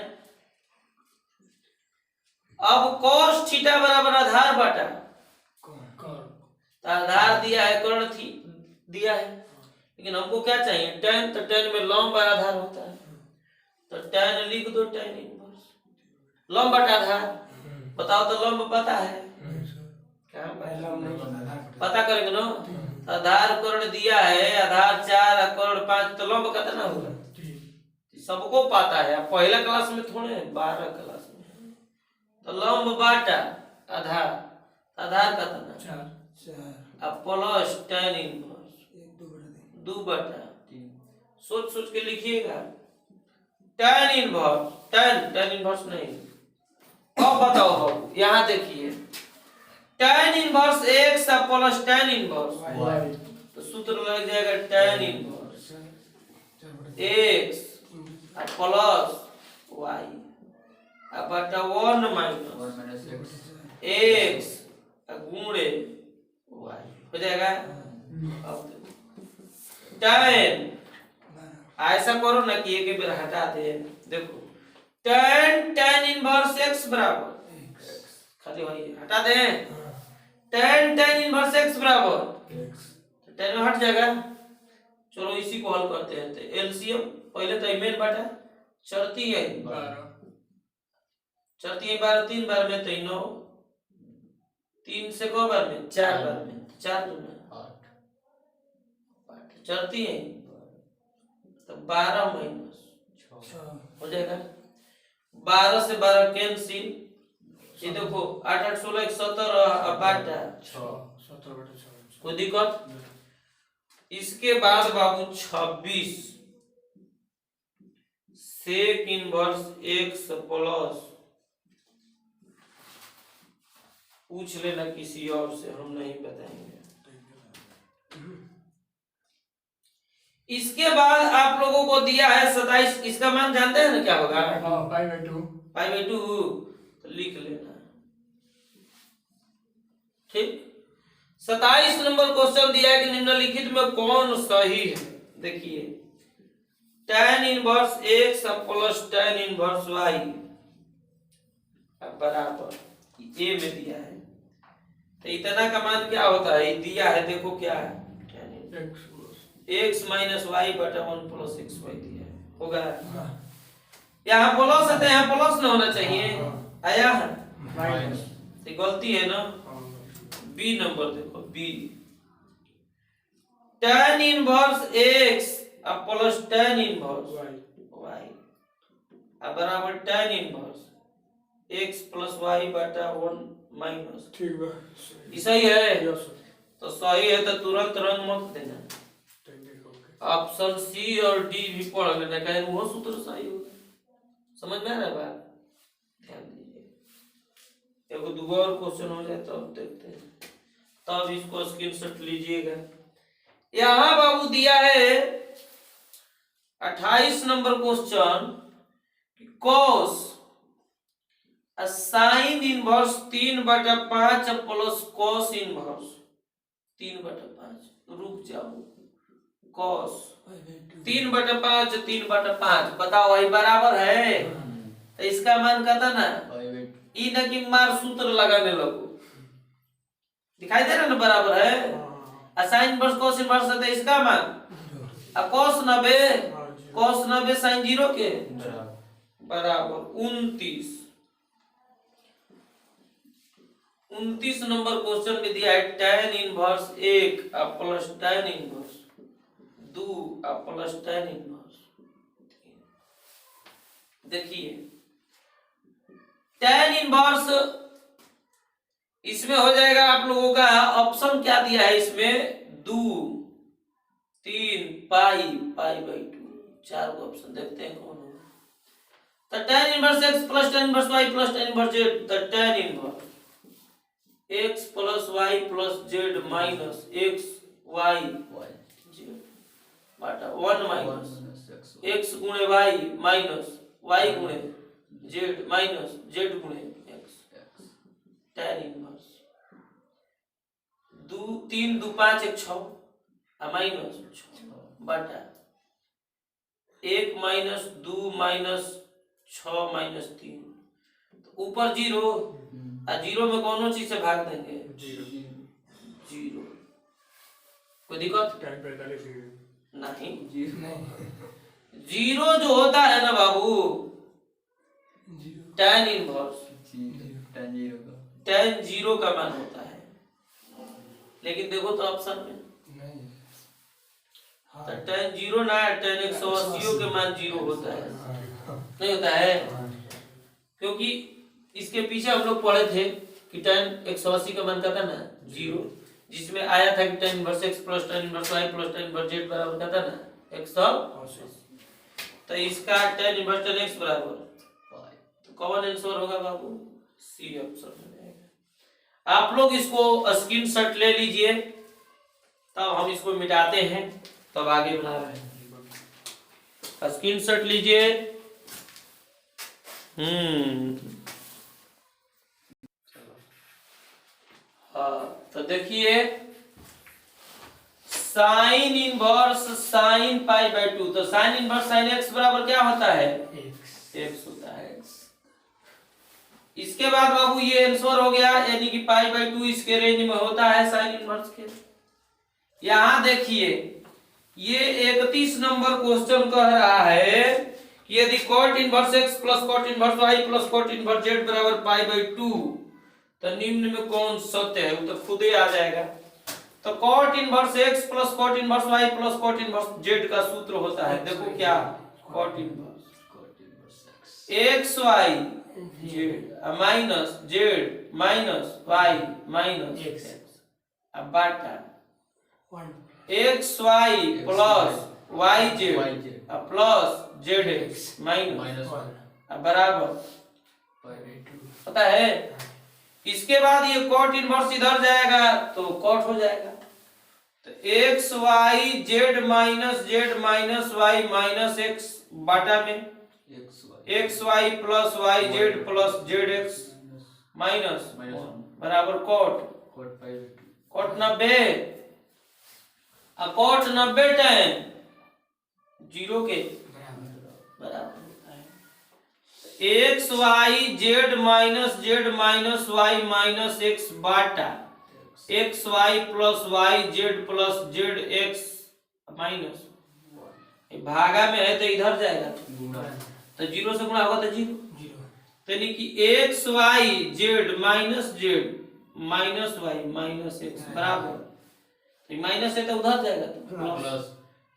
अब cos थीटा बराबर आधार बटा, तो आधार दिया है, कर्ण दिया है, लेकिन हमको क्या चाहिए tan, तो tan में लंब आधार होता है, तो tan लिख दो, tan इनवर्स लंब बटा आधार। बताओ तो लंब पता है क्या, पता करेंगे ना। आधार कर्ण दिया है, आधार 4 कर्ण 5, तो लंब कितना होगा, सबको पता है। पहला क्लास में थोड़े 12 क्लास में, तो लंब बाटा आधार, आधार कितना 4 अब प्लस tan इनवर्स 2/3। सोच सोच के लिखिएगा tan इनवर्स नहीं। अब बताओ बाबू, यहाँ देखिए tan inverse x plus tan inverse y, तो सूत्र लग जाएगा tan inverse x plus y बटा 1 माइनस x गुणे y हो जाएगा। अब tan ऐसा करो ना कि एक बार हटा दे, देखो tan इनवर्स x बराबर खाली वही हटा दें, tan इनवर्स x बराबर tan में हट जाएगा। चलो इसी को हल करते हैं। तो एलसीएम पहले तो मेन बटा चरती है 12, 3 बार में 9, 3 से को बार में 4 बार में 4 दूना 8 चरती है, तो 12 माइनस 6 हो जाएगा। 12 से 12 कैंसिल, ये देखो 8 8 16 17 बटा 6 कोई दिक्कत। इसके बाद बाबू 26 सेक इनवर्स x प्लस, पूछ लेना किसी और से, हम नहीं बताएंगे। इसके बाद आप लोगों को दिया है 27, इसका मान जानते हैं ना क्या होगा, पाई/2, तो लिख लेना ठीक। 27 नंबर क्वेश्चन दिया है कि निम्नलिखित में कौन सही है। देखिए tan inverse x plus tan inverse y बराबर ए में दिया है, तो इतना का मान क्या होता है, दिया है देखो क्या है, x माइनस y बटा 1 प्लस xy दिया है, होगा। यहाँ प्लस है तो यहाँ प्लस ना होना चाहिए, आया है माइनस, तो गलती है ना। बी नंबर देखो, B tan inverse x plus tan inverse y बराबर tan inverse x plus y बटा 1 माइनस, ठीक है सही है। तो सही है तो तुरंत रंग मत देना, ऑप्शन सी और डी भी पढ़ लेना, कहीं वो सूत्र सही होगा। समझ में आ रहा है बात, ध्यान दीजिए। एगो दूगो और क्वेश्चन हो जाए तो अब देखते हैं, तब इसको स्क्रीनशॉट लीजिएगा। यहाँ बाबू दिया है 28 number question, cos sine inverse 3/5 plus cos inverse 3/5। रुक जाओ, कॉस 3/5 3/5 बताओ वही बराबर है। तो इसका मान कहता ना, ई न कि मार सूत्र लगाने लगो। दिखाई दे रहा ना बराबर है। साइन इनवर्स कॉस इनवर्स है तो इसका मान कॉस 90 साइन 0 के बराबर 29 नंबर क्वेश्चन में दिया है tan inverse 1 plus tan inverse 2 plus tan inverse. देखिए tan इनवर्स इसमें हो जाएगा आप लोगों का, ऑप्शन क्या दिया है इसमें, 2 3 पाई/2, 4 को ऑप्शन देखते हैं कौन होगा। तो tan inverse x plus tan inverse y plus tan inverse z, तो tan inverse x plus y plus z minus x y z बटा 1 माइनस x गुणे y माइनस y गुणे z माइनस z गुणे x, tan इनवर्स 3 2 5 1 6 माइनस 6 बटा 1 minus 2 minus 6 minus 3, तो ऊपर 0 और 0 में कौन चीज से भाग देंगे, 0। कोई दिक्कत नहीं। 0 जो होता है ना बाबू, tan इनवर्स tan 0 का मान होता है। लेकिन देखो तो ऑप्शन में तो tan 0 ना, tan 180 के मान 0 होता है, नहीं होता है। क्योंकि इसके पीछे हम लोग पढ़े थे कि tan 180 का मान कहता ना 0, जिसमें आया था कि tan inverse x plus tan inverse y plus tan inverse z बराबर कहता ना 180। तो इसका tan इनवर्स tan x बराबर, तो कौन आंसर होगा बाबू, सी ऑप्शन में जाएगा। आप लोग इसको स्क्रीनशॉट ले लीजिए, तब हम इसको मिटाते हैं, तब आगे बना रहे हैं। स्क्रीनशॉट लीजिए। तो देखिए साइन इनवर्स साइन पाई/2, तो साइन इनवर्स साइन x बराबर क्या होता है, x होता है। इसके बाद बाबू ये आंसर हो गया, यानी कि पाई/2 इसके रेंज में होता है साइन इनवर्स के। यहां देखिए ये 31 नंबर क्वेश्चन कह रहा है कि यदि cot inverse x plus cot inverse y plus cot inverse z बराबर पाई/2, तो निम्न में कौन सत्य है, वो तो खुद ही आ जाएगा। तो cot inverse x plus cot inverse y plus cot inverse z का सूत्र होता है, देखो क्या, cot inverse x y z minus z minus y minus x अब बटा x y plus y z plus z x minus बराबर, पता है। इसके बाद ये cot इनवर्स इधर जाएगा तो cot हो जाएगा। तो x y z minus y minus x बटा में x y plus y z plus z x minus बराबर cot 90 cot 90 tan 0 के बराबर होता है। x y z minus y minus x बाटा x y plus y z plus z x minus, भागा में है तो इधर जाएगा, तो 0 से गुणा होगा तो 0, तो यानी कि x y z minus y minus x बराबर, तो माइनस है तो उधर जाएगा तो प्लस।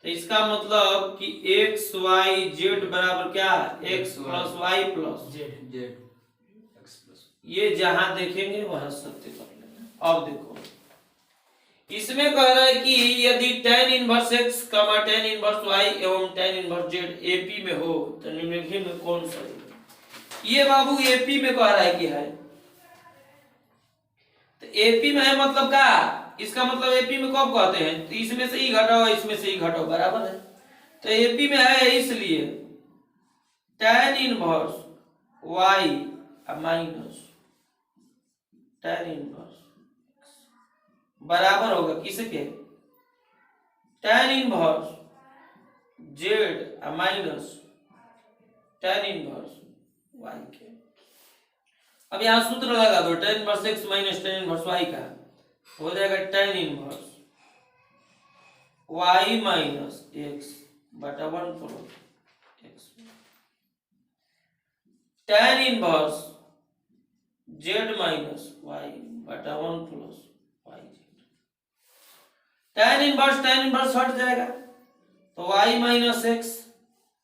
तो इसका मतलब कि x y z बराबर क्या, x plus y plus z, ये जहां देखेंगे वहां सत्य कर लेना। अब देखो इसमें कह रहा है कि यदि tan inverse x tan inverse y एवं tan इनवर्स z AP में हो तो निम्नलिखित में कौन सा है। ये बाबू AP में कह रहा है कि है, तो AP में है मतलब क्या, इसका मतलब AP में कब कहते हैं, तो इसमें से ही घटाओ इसमें से ही घटाओ बराबर है। तो एपी में है इसलिए tan inverse y minus tan inverse बराबर होगा किसके tan inverse z minus tan inverse y के। अब यहाँ सूत्र लगा दो tan inverse x minus tan inverse y का हो जाएगा tan inverse y minus x बटा 1 plus x tan inverse z minus y बटा 1 प्लस yz। tan इनवर्स हट जाएगा तो y माइनस x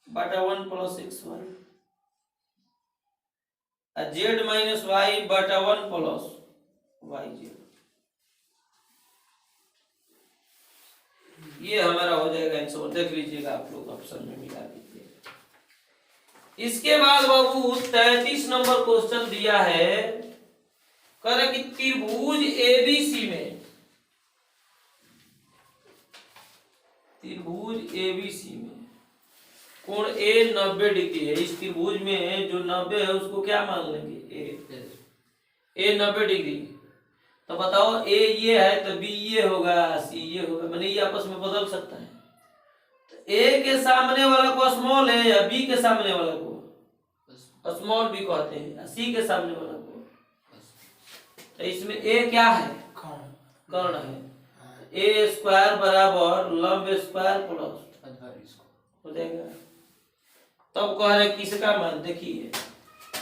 बटा 1 plus xy z minus y बटा 1 प्लस yz। ये हमारा हो जाएगा आंसर, देख लीजिएगा आप लोग ऑप्शन में मिला दीजिए। इसके बाद बाबू 33 नंबर क्वेश्चन दिया है, कह रहे कि त्रिभुज एबीसी में कोण ए 90 डिग्री है। इस त्रिभुज में जो 90 है उसको क्या मान लेंगे ए 90 डिग्री। तो बताओ ए ये है तो बी ये होगा, सी ये होगा, माने ये आपस में बदल सकता है। तो ए के सामने वाला को स्मॉल है या बी के सामने वाला को स्मॉल बी कहते हैं, सी के सामने वाला को। तो इसमें ए क्या है कर्ण है। ए स्क्वायर बराबर लंब स्क्वायर प्लस हो जाएगा। तब कह रहे किसका मान देखिए,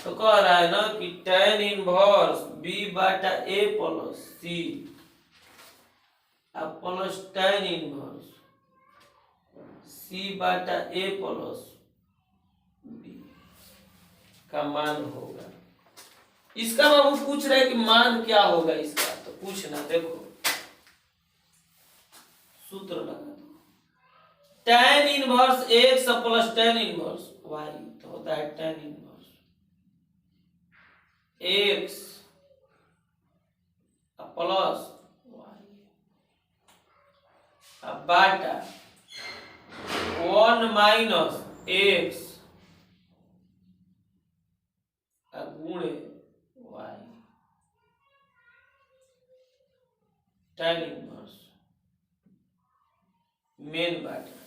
तो कह रहा है ना कि tan इनवर्स b बटा a प्लस c अब प्लस tan इनवर्स c बटा a प्लस b का मान होगा। इसका बाबू पूछ रहे कि मान क्या होगा इसका, तो पूछना देखो सूत्र लगा दो। tan inverse x plus tan inverse y तो होता है tan inverse x plus y बाटा 1 माइनस x गुणे y tan इनवर्स मेन बाटा।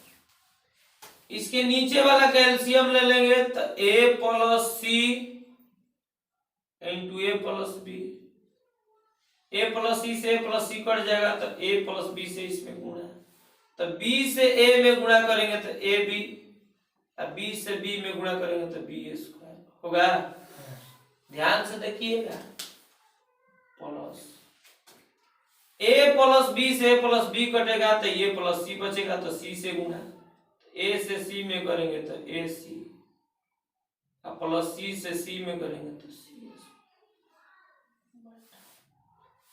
इसके नीचे वाला कैल्शियम ले लेंगे तो a plus c into a plus b. A plus c से ए प्लस सी कट जाएगा तो ए प्लस बी से इसमें गुणा, तो बी से ए में गुणा करेंगे तो ए बी, और बी से बी में गुणा करेंगे तो बी स्क्वायर होगा। ध्यान से देखिएगा प्लस ए प्लस बी से ए प्लस बी कटेगा तो ए प्लस सी बचेगा, तो सी से गुणा, ए से सी में करेंगे तो ए सी, और प्लस सी से सी में करेंगे तो सी।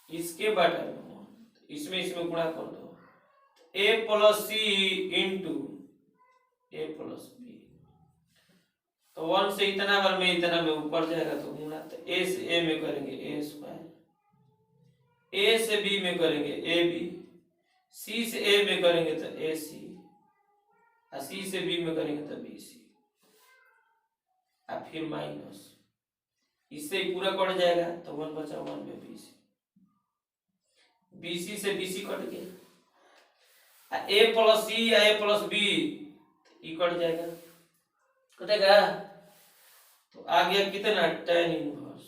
इसके बाटा इसमें गुणा कर दो, ए plus c into a plus B, तो 1 से इतना बार में इतना में ऊपर जाएगा तो गुणा, तो ए से ए में करेंगे ए स्क्वायर, ए से बी में करेंगे ए बी, सी से ए में करेंगे तो ए सी, और सी से बी में करेंगे तो बी सी, और फिर माइनस इससे ही पूरा कट जाएगा तो 1 बचा 1 में बी सी, बीसी से बीसी कट गया, ए प्लस सी या ए प्लस बी ई कट जाएगा, कटेगा तो आ गया कितना tan इनवर्स,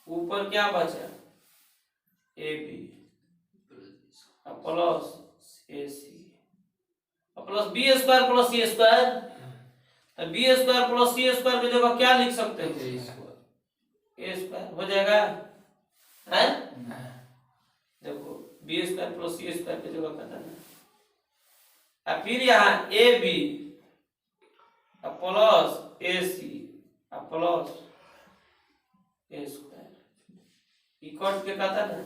ऊपर क्या बचा A B plus A C plus B square plus C square, तो B square plus C square की जगह क्या लिख सकते हैं ए स्क्वायर हो जाएगा है। देखो B square plus C square की जगह करना है, फिर यहाँ A B plus A C plus A square equal के कहता ना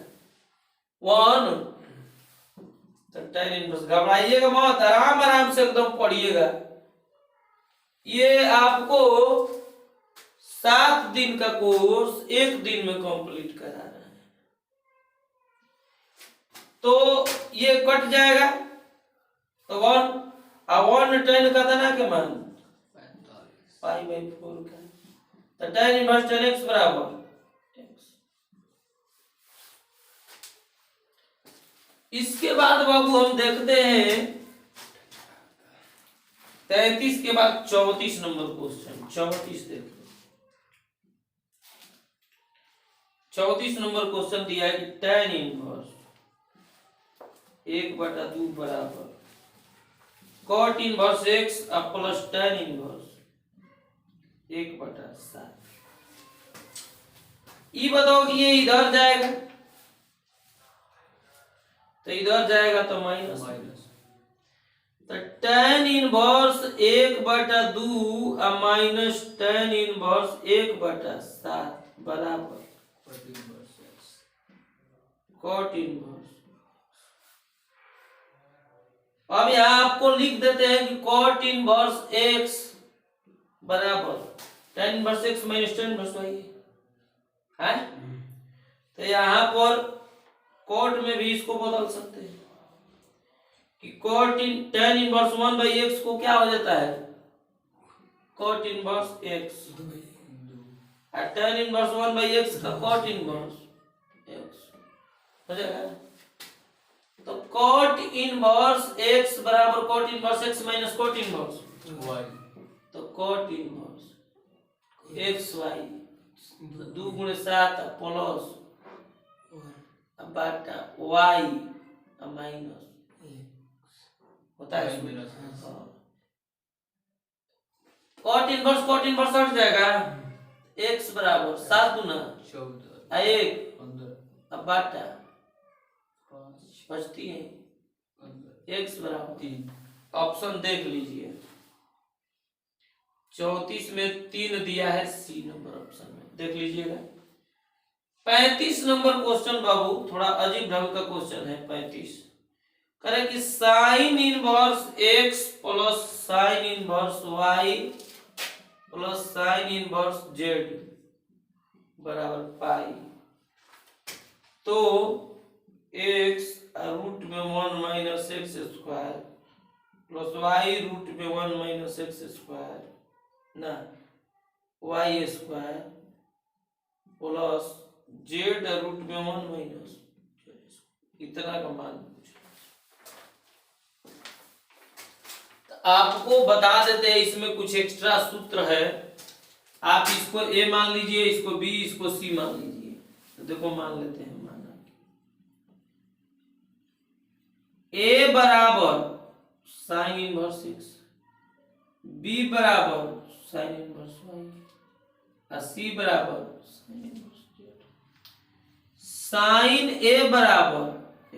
1, तो tan इनवर्स। घबराइएगा मत, आराम आराम से एकदम पढ़िएगा। ये आपको 7 दिन का कोर्स 1 दिन में कंप्लीट करा रहा है, तो ये कट जाएगा तो 1 का था ना के मान 45 π/4 का, तो tan इनवर्स tan x बराबर x। इसके बाद बाबू हम देखते हैं 33 के बाद 34 नंबर क्वेश्चन। 34 देखो, 34 नंबर क्वेश्चन दिया है कि tan इनवर्स 1/2 बराबर cot इनवर्स x अब प्लस tan इनवर्स 1/7। ये बताओ कि ये इधर जाएगा तो इधर जाएगा तो माइनस, तो tan इनवर्स 1/2 और माइनस tan इनवर्स 1/7 बराबर cot इनवर्स। अब यहां आपको लिख देते हैं कि cot इनवर्स x बराबर tan inverse x minus tan inverse y है। तो यहां पर cot में भी इसको बदल सकते हैं कि tan इनवर्स 1/x को क्या हो जाता है cot इनवर्स x, और tan इनवर्स 1/x का cot इनवर्स x हो जाएगा। तो cot इनवर्स x बराबर cot inverse x minus cot inverse y, तो cot इनवर्स xy 2 × 7 प्लस बटा y माइनस होता है इसमें। cot इनवर्स हट जाएगा, x बराबर 7 × 14 1 15 बटा 5 बचती है 15 x बराबर 3। ऑप्शन देख लीजिए 34 में 3 दिया है सी नंबर ऑप्शन में, देख लीजिएगा। 35 नंबर क्वेश्चन बाबू थोड़ा अजीब ढंग का क्वेश्चन है। 35 करे कि sine inverse x plus sine inverse y plus sine inverse z बराबर पाई, तो x रूट में 1 minus X square plus y root में 1 माइनस एक्स स्क्वायर ना y square plus z root में 1 माइनस इतना का मान आपको बता देते हैं। इसमें कुछ एक्स्ट्रा सूत्र है, आप इसको a मान लीजिए, इसको b, इसको c मान लीजिए। तो देखो मान लेते हैं, माना a बराबर साइन इनवर्स x, b बराबर साइन इनवर्स y और c बराबर sine inverse z। Sine a बराबर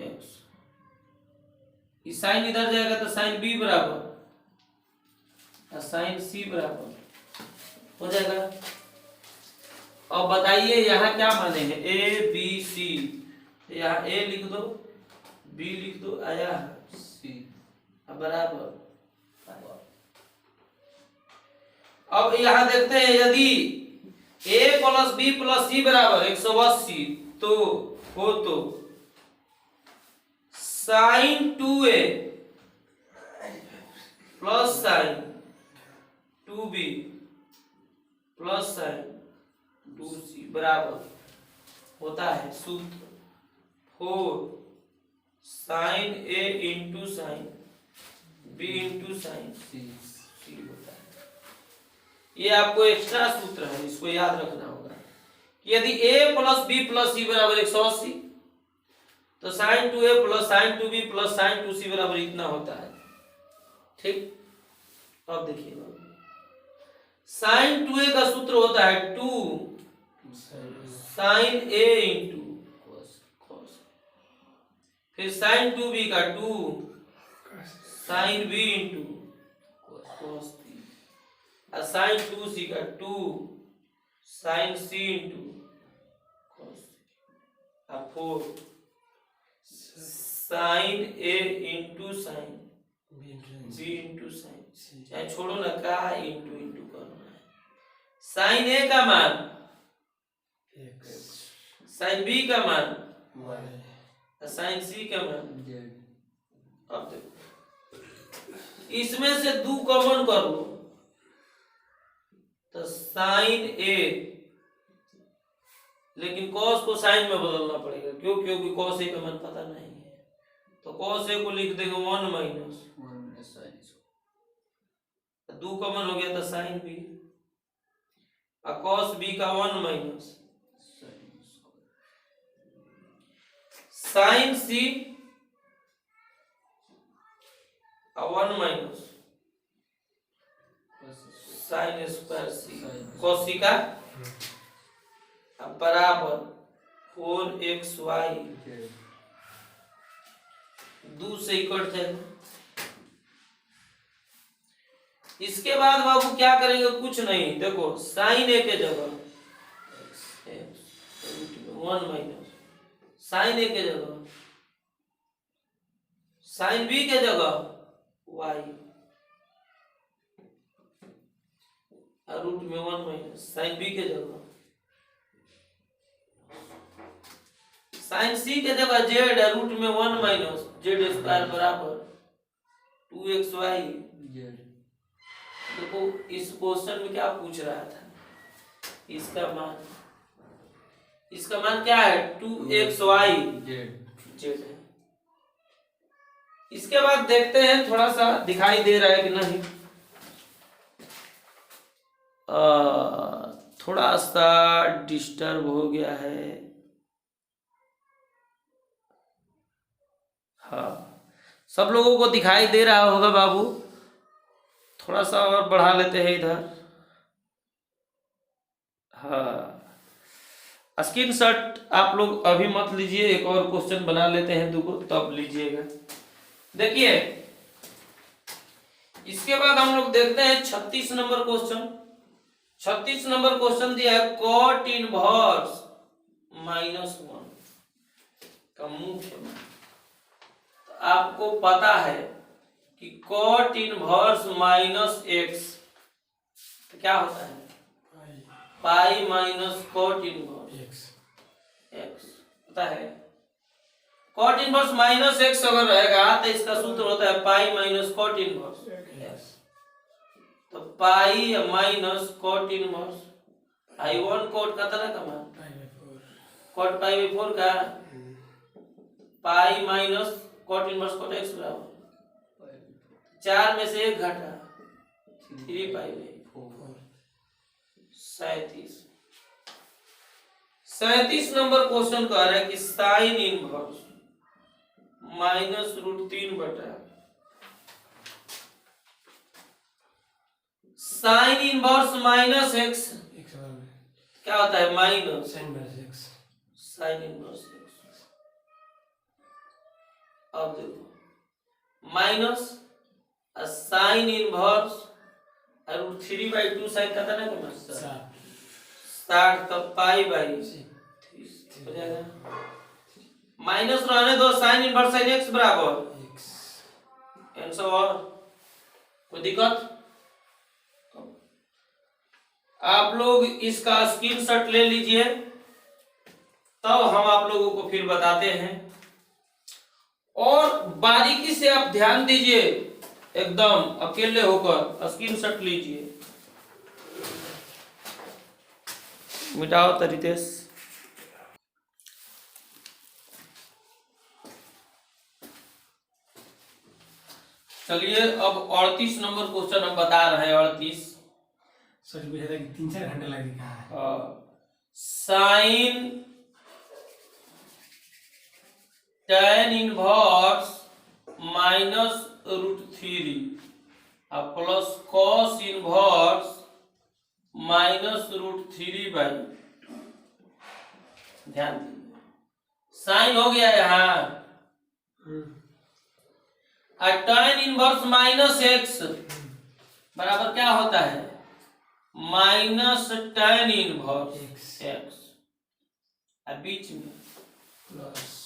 x, ये साइन इधर जाएगा तो साइन b बराबर और साइन c बराबर हो जाएगा। अब बताइए यहाँ क्या मानेंगे, a b c, यहाँ a लिख दो, b लिख दो, आया C बराबर। अब यहाँ देखते हैं यदि a plus b plus c बराबर 180 तो हो तो sine 2a plus sine 2b plus sine 2c बराबर होता है सूत्र 4 sine a into sine b into sine C c होता है। ये आपको एक्स्ट्रा सूत्र है, इसको याद रखना होगा कि यदि a plus b plus c बराबर 180 तो sine 2a plus sine 2b plus sine 2c बराबर इतना होता है। ठीक, अब देखिए साइन 2a का सूत्र होता है 2 साइन a इंटू cos, फिर साइन 2b का 2 साइन b इंटू cos और साइन 2c का 2 साइन c इंटू cos और 4 sine a into sine b into sine, चाहे छोड़ो ना, का इंटू इंटू करना है। साइन a का मान साइन b का मान Y साइन c का मान। Z अब देखो इसमें से 2 कॉमन कर लो तो साइन ए, लेकिन कॉस को साइन में बदलना पड़ेगा। क्यों? क्योंकि कॉस ए का मान पता नहीं है, तो कॉस ए को लिख देंगे 1 माइनस 2 कॉमन हो गया तो साइन बी, और कॉस बी का 1 माइनस साइन सी और 1 माइनस साइन स्क्वायर सी कोशिका बराबर 4xy 2 से ही कट जाएगा। इसके बाद बाबू क्या करेंगे? कुछ नहीं, देखो साइन ए के जगह 1 माइनस साइन ए के जगह साइन बी के जगह y रूट में 1 माइनस साइन बी के जगह साइन सी के जगह जेड रूट में 1 माइनस जेड स्क्वायर बराबर 2xy। देखो इस क्वेश्चन में क्या पूछ रहा था, इसका मान क्या है? 2xy जेड है। इसके बाद देखते हैं, थोड़ा सा दिखाई दे रहा है कि नहीं, थोड़ा सा डिस्टर्ब हो गया है। हाँ, सब लोगों को दिखाई दे रहा होगा बाबू, थोड़ा सा और बढ़ा लेते हैं इधर। हाँ, स्क्रीनशॉट आप लोग अभी मत लीजिए, एक और क्वेश्चन बना लेते हैं दो को, तब लीजिएगा। देखिए इसके बाद हम लोग देखते हैं 36 नंबर क्वेश्चन। 36 नंबर क्वेश्चन दिया है कॉट इनवर्स -1 का मुख्य मान। तो आपको पता है कि कॉट इनवर्स -x तो क्या होता है? Pi minus cot inverse x पता है। कॉट इनवर्स -x अगर रहेगा तो इसका सूत्र होता है pi minus cot inverse x। तो pi minus cot inverse I1 cot का तरह का मान कॉट पाई बाई 4 का pi minus cot inverse cot x बराबर 4 में से 1 घटा 3 पाई बाई 4 37 नंबर क्वेश्चन कह रहा है कि साइन इनवर्स -√3 बटा साइन इनवर्स -x क्या होता है? Minus sign inverse x। अब देखो माइनस साइन इनवर्स √3/2 साइन का था ना 60 तब पाई बाई हो जाएगा। माइनस रहने दो, साइन इनवर्स साइन x बराबर आंसर। और कोई दिक्कत? आप लोग इसका स्क्रीनशॉट ले लीजिए, तब हम आप लोगों को फिर बताते हैं। और बारीकी से आप ध्यान दीजिए, एकदम अकेले होकर स्क्रीनशॉट लीजिए। मिटाओ तो रितेश। चलिए अब 38 नंबर क्वेश्चन हम बता रहे हैं। 38 सच बुझा था कि 3-4 घंटे लगेगा। Sine tan inverse -√3 plus cos inverse -√3/2। ध्यान दीजिए, साइन हो गया यहाँ, और tan इनवर्स -x बराबर क्या होता है? Minus tan inverse x। अब बीच में प्लस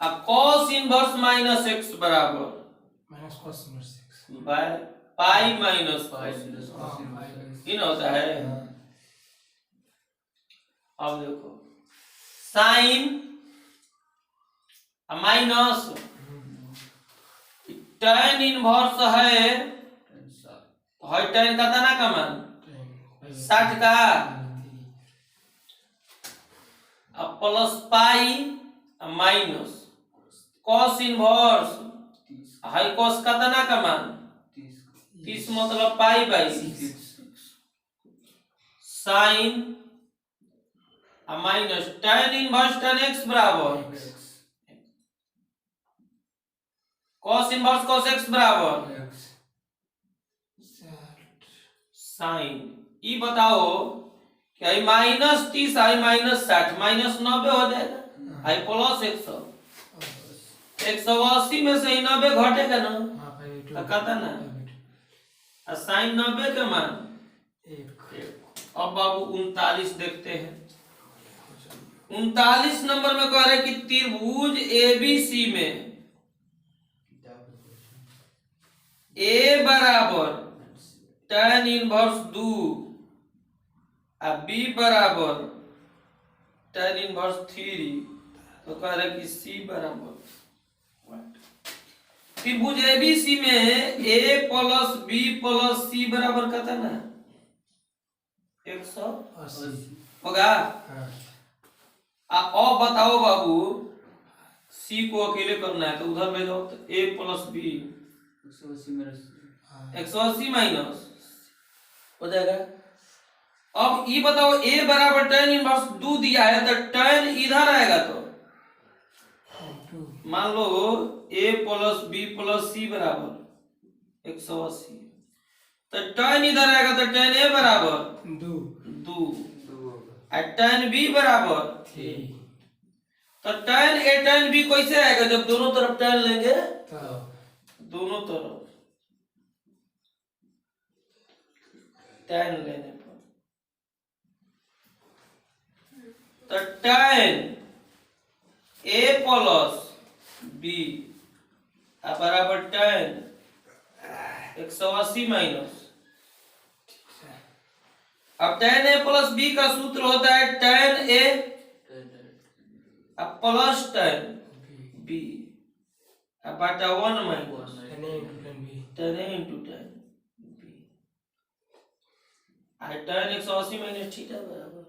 अब cos इनवर्स -x बराबर minus cos inverse x by pi minus इन होता है। अब देखो साइन माइनस tan इनवर्स है टेन tan का तना का मान 60 का अब plus pi minus cos inverse है cos का तना का मान 30 मतलब pi by sine minus tan inverse tan x बराबर cos इनवर्स cos x बराबर साइन ई बताओ कि आई माइनस 30 आई माइनस 60 माइनस 90 हो जाएगा आई प्लस 180 में से 90 घटेगा ना तो कहता ना साइन 90 के मान अब बाबू 39 देखते हैं 39 नंबर में कह रहे कि त्रिभुज एबीसी में ए बराबर tan इनवर्स 2 और बी बराबर tan इनवर्स 3 तो कह रहे कि सी बराबर त्रिभुज एबीसी में ए प्लस बी प्लस सी बराबर कहता ना 180 होगा। अब बताओ बाबू सी को अकेले करना है तो उधर ले जाओ तो ए प्लस बी 180 माइनस हो जाएगा। अब ये बताओ ए बराबर tan इनवर्स 2 दिया है तो tan इधर आएगा तो मान लो ए प्लस बी प्लस सी बराबर 180 तो tan इधर आएगा तो tan ए बराबर 2 और tan बी बराबर 3 तो tan ए tan बी कैसे आएगा जब दोनों तरफ tan लेंगे दोनों तरफ tan लेने पर तो tan a प्लस b बराबर tan 180 माइनस अब tan a प्लस b का सूत्र होता है tan a plus tan b बटा 1 minus tan a into tan b tan 180 minus theta बराबर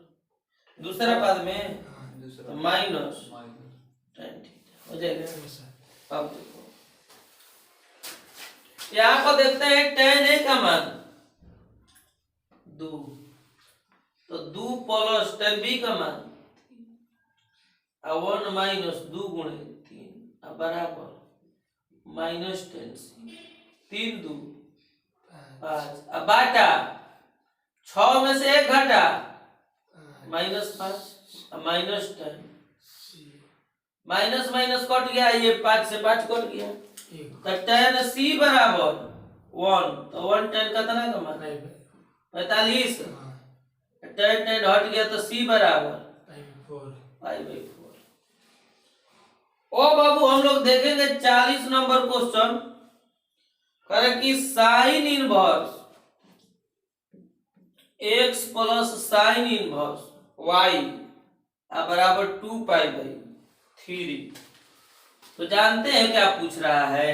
दूसरा पद में तो माइनस tan थीटा हो जाएगा। अब देखो यहाँ पर देखते हैं tan a का मान 2 तो 2 प्लस tan b का मान 1 माइनस 2 गुणे 3 बराबर माइनस tan c 3 2 5 अब बाटा 6 में से 1 घटा minus 5 minus tan minus minus cut गया ये 5 से 5 कट गया तो tan c बराबर 1 तो 1 tan का कितना का मान 45 tan tan हट गया तो c बराबर पाई/4। ओ बाबू हम लोग देखेंगे 40 नंबर क्वेश्चन करे कि sine inverse x plus sine inverse y बराबर 2π/3 तो जानते हैं क्या पूछ रहा है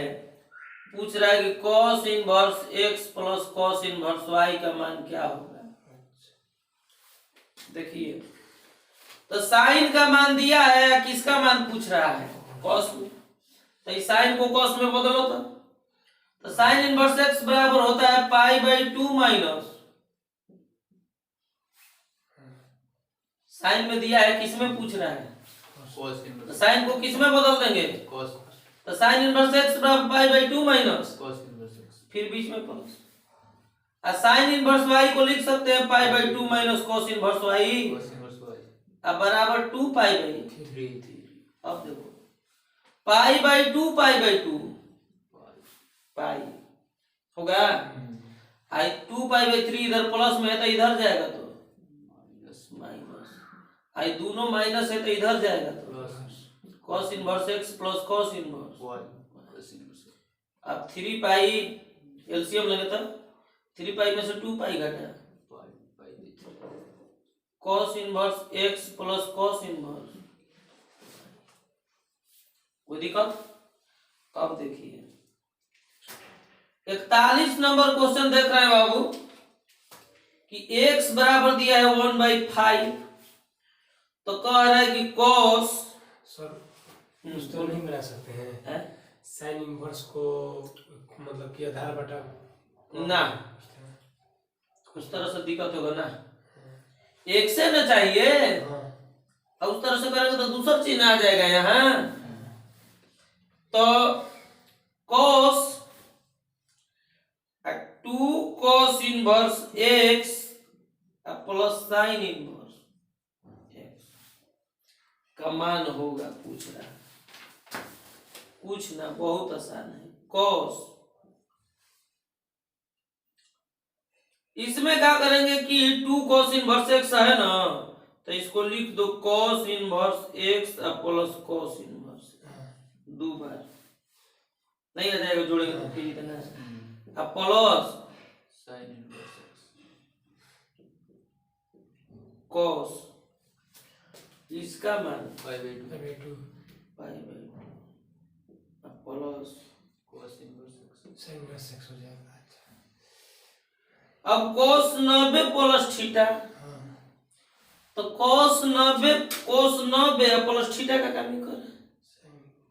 पूछ रहा है कि cos inverse x plus cos inverse y का मान क्या होगा। देखिए तो साइन का मान दिया है या किसका मान पूछ रहा है cos में तो इस साइन को cos में बदलो तो साइन इनवर्स x बराबर होता है π/2 माइनस साइन में दिया है किस में पूछ रहा है तो साइन को किस में बदल देंगे तो साइन इनवर्स x बराबर π/2 माइनस फिर बीच में प्लस और साइन इनवर्स y को लिख सकते हैं π/2 माइनस cos इनवर्स y बराबर 2π/3। अब देखो π/2 π/2 पाई होगा आई 2π/3 इधर प्लस में है तो इधर जाएगा तो माइनस आई दोनों माइनस है तो इधर जाएगा तो cos inverse x plus cos inverse अब 3π एलसीएम लेंगे तो 3π में से 2π घटा cos inverse x plus cos inverse कोई दिक्कत। अब देखिए 41 नंबर क्वेश्चन देख रहे हैं बाबू कि x बराबर दिया है 1/5, तो कह रहा है कि cos सर कुछ तो नहीं बना सकते हैं साइन इनवर्स को, मतलब कि आधार बटा ना, उस तरह से दिक्कत होगा ना, एक से ना चाहिए, अब उस तरह से करेंगे तो दूसरा चिन्ह आ जाएगा यहाँ। तो cos 2 cos inverse x plus sine inverse x का मान होगा, पूछना बहुत आसान है। cos, इसमें क्या करेंगे कि 2 cos इनवर्स x है ना, तो इसको लिख दो cos inverse x plus cos inverse, दो बार नहीं आ जाएगा, जोड़ेंगे तो फिर इतना अब plus sine inverse x cos, इसका मान 5/2 plus cos inverse x sign inverse x हो जाएगा। अब cos 90 प्लस थीटा, तो cos 90 प्लस थीटा का काम कर,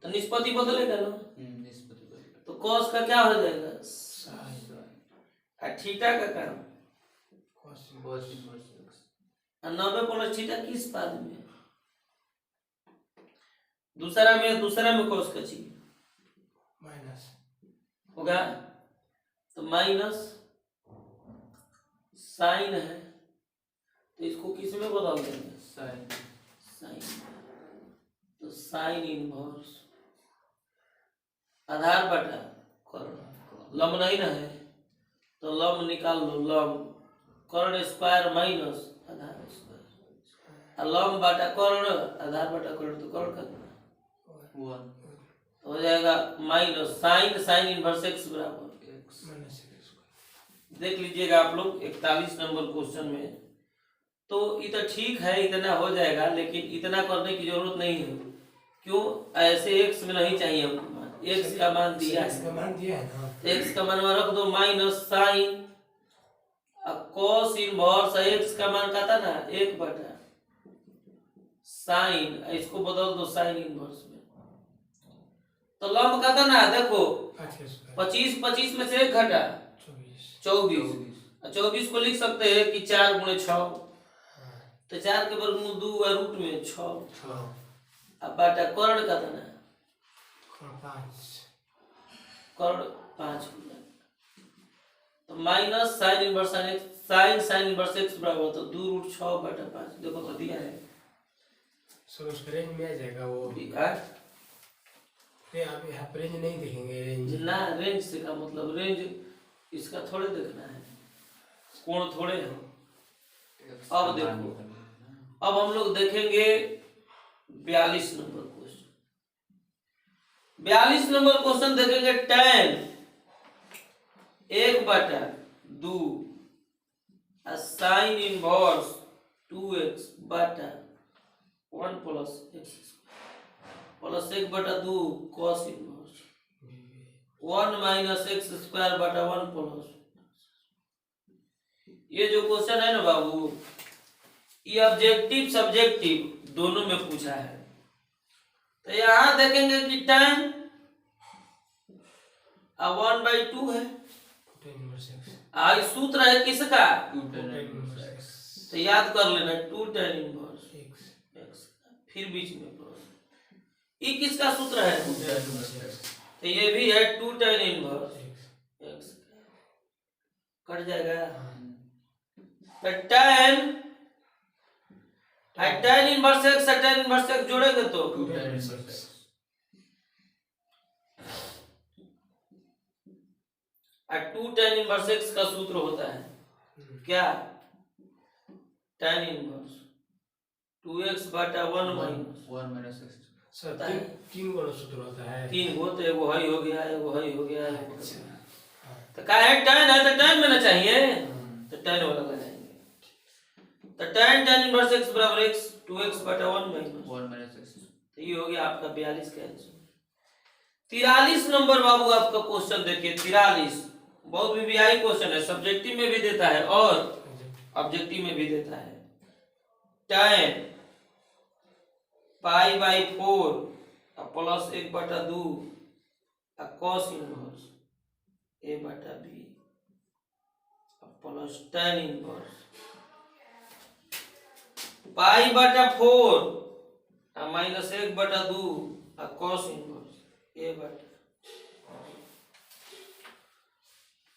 तो निष्पत्ति बदलेगा ना, निष्पत्ति बदलेगा, तो cos का क्या हो जाएगा साइन और थीटा का काम, cos इनवर्स एक्स और 90 प्लस थीटा किस पद में, दूसरा में cos का चाहिए माइनस होगा, तो माइनस साइन है, तो इसको किस में बदल देंगे, साइन, तो साइन इनवर्स आधार बटा कर्ण, लंब नहीं ना है तो लंब निकाल लो, लंब कर्ण स्क्वायर माइनस आधार स्क्वायर, और लंब बटा कर्ण आधार बटा कर्ण, तो कर्ण कितना 1 हो जाएगा माइनस साइन इनवर्स x बराबर एक्स माइनस देख लीजिएगा आप लोग 41 नंबर क्वेश्चन में। तो ये तो ठीक है, इतना हो जाएगा, लेकिन इतना करने की जरूरत नहीं है, क्यों, ऐसे x में नहीं चाहिए हमको मान, x का मान दिया है, x का मान दिया है ना, x का मान रख दो minus sine cos inverse x का मान का था ना 1 बटा साइन, इसको बदल दो साइन इनवर्स में, तो लंब का था ना, देखो 25 में से 1 घटा 24 को लिख सकते हैं कि 4 गुणे 6, तो 4 के वर्गमूल 2 और रूट में 6, अब बटा कर्ण का था ना, कर्ण 5, तो minus sine inverse sine inverse x बराबर, तो 2 रूट 6 बटा 5, देखो तो दिया है सर उसका रेंज में आ जाएगा वो, आप यहाँ रेंज नहीं देखेंगे, रेंज ना, रेंज से का मतलब रेंज इसका थोड़े देखना है, कोण थोड़े है। अब देखो, अब हम लोग देखेंगे 42 नंबर क्वेश्चन, 42 नंबर क्वेश्चन देखेंगे, tan 1/2 साइन इनवर्स 2x बटा 1 plus x plus 1/2 cos inverse 1 minus X square बटा 1 प्लस, ये जो क्वेश्चन है ना बाबू, ये ऑब्जेक्टिव सब्जेक्टिव दोनों में पूछा है। तो यहां देखेंगे कि tan 1/2 है, आई सूत्र है किसका, तो याद कर लेना 2 tan इनवर्स x, फिर बीच में प्लस, ये किसका सूत्र है, तो ये भी है 2 tan इनवर्स x, कट जाएगा, तो tan इनवर्स x से tan इनवर्स x जोड़ेंगे तो 2 tan इनवर्स और 2 tan इनवर्स x का सूत्र होता है क्या, tan इनवर्स 2x बटा 1 माइनस x सर, तीन गो सूत्र होता है, 3 गो, तो एगो है हो गया, एगो है हो गया, तो क्या है, tan है तो tan में ना चाहिए, तो tan वाला लगाएंगे, तो tan इनवर्स x बराबर x 2x बटा 1 माइनस x, तो ये हो गया आपका 42 का आंसर। 43 नंबर बाबू आपका क्वेश्चन देखिए, 43 बहुत वीवीआई क्वेश्चन है, सब्जेक्टिव में भी देता है और ऑब्जेक्टिव में भी देता है। tan pi by 4 plus 1/2 cos inverse a/b plus tan inverse पाई/4 माइनस 1/2 cos इनवर्स a/,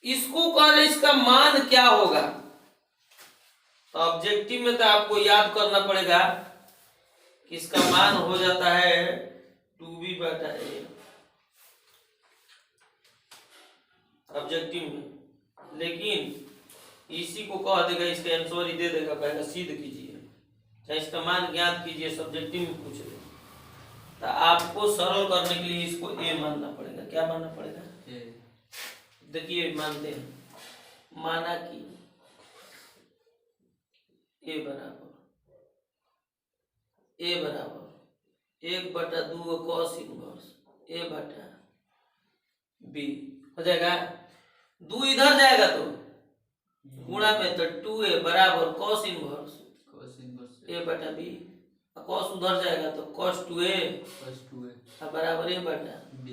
इसको कहना इसका मान क्या होगा। तो ऑब्जेक्टिव में तो आपको याद करना पड़ेगा कि इसका मान हो जाता है 2b/a ऑब्जेक्टिव में, लेकिन इसी को कह देगा, इसका आंसर ही दे देगा, कहेगा सिद्ध कीजिए, चाहे इसका मान ज्ञात कीजिए, सब्जेक्टिव में पूछ ले। तो आपको सरल करने के लिए इसको a मानना पड़ेगा। क्या मानना पड़ेगा? देखिए मानते हैं, माना कि a बराबर 1/2 cos इनवर्स a/b हो जाएगा। 2 इधर जाएगा तो गुणा में, तो 2a बराबर cos इनवर्स a/b, cos उधर जाएगा तो cos 2a बराबर a/b।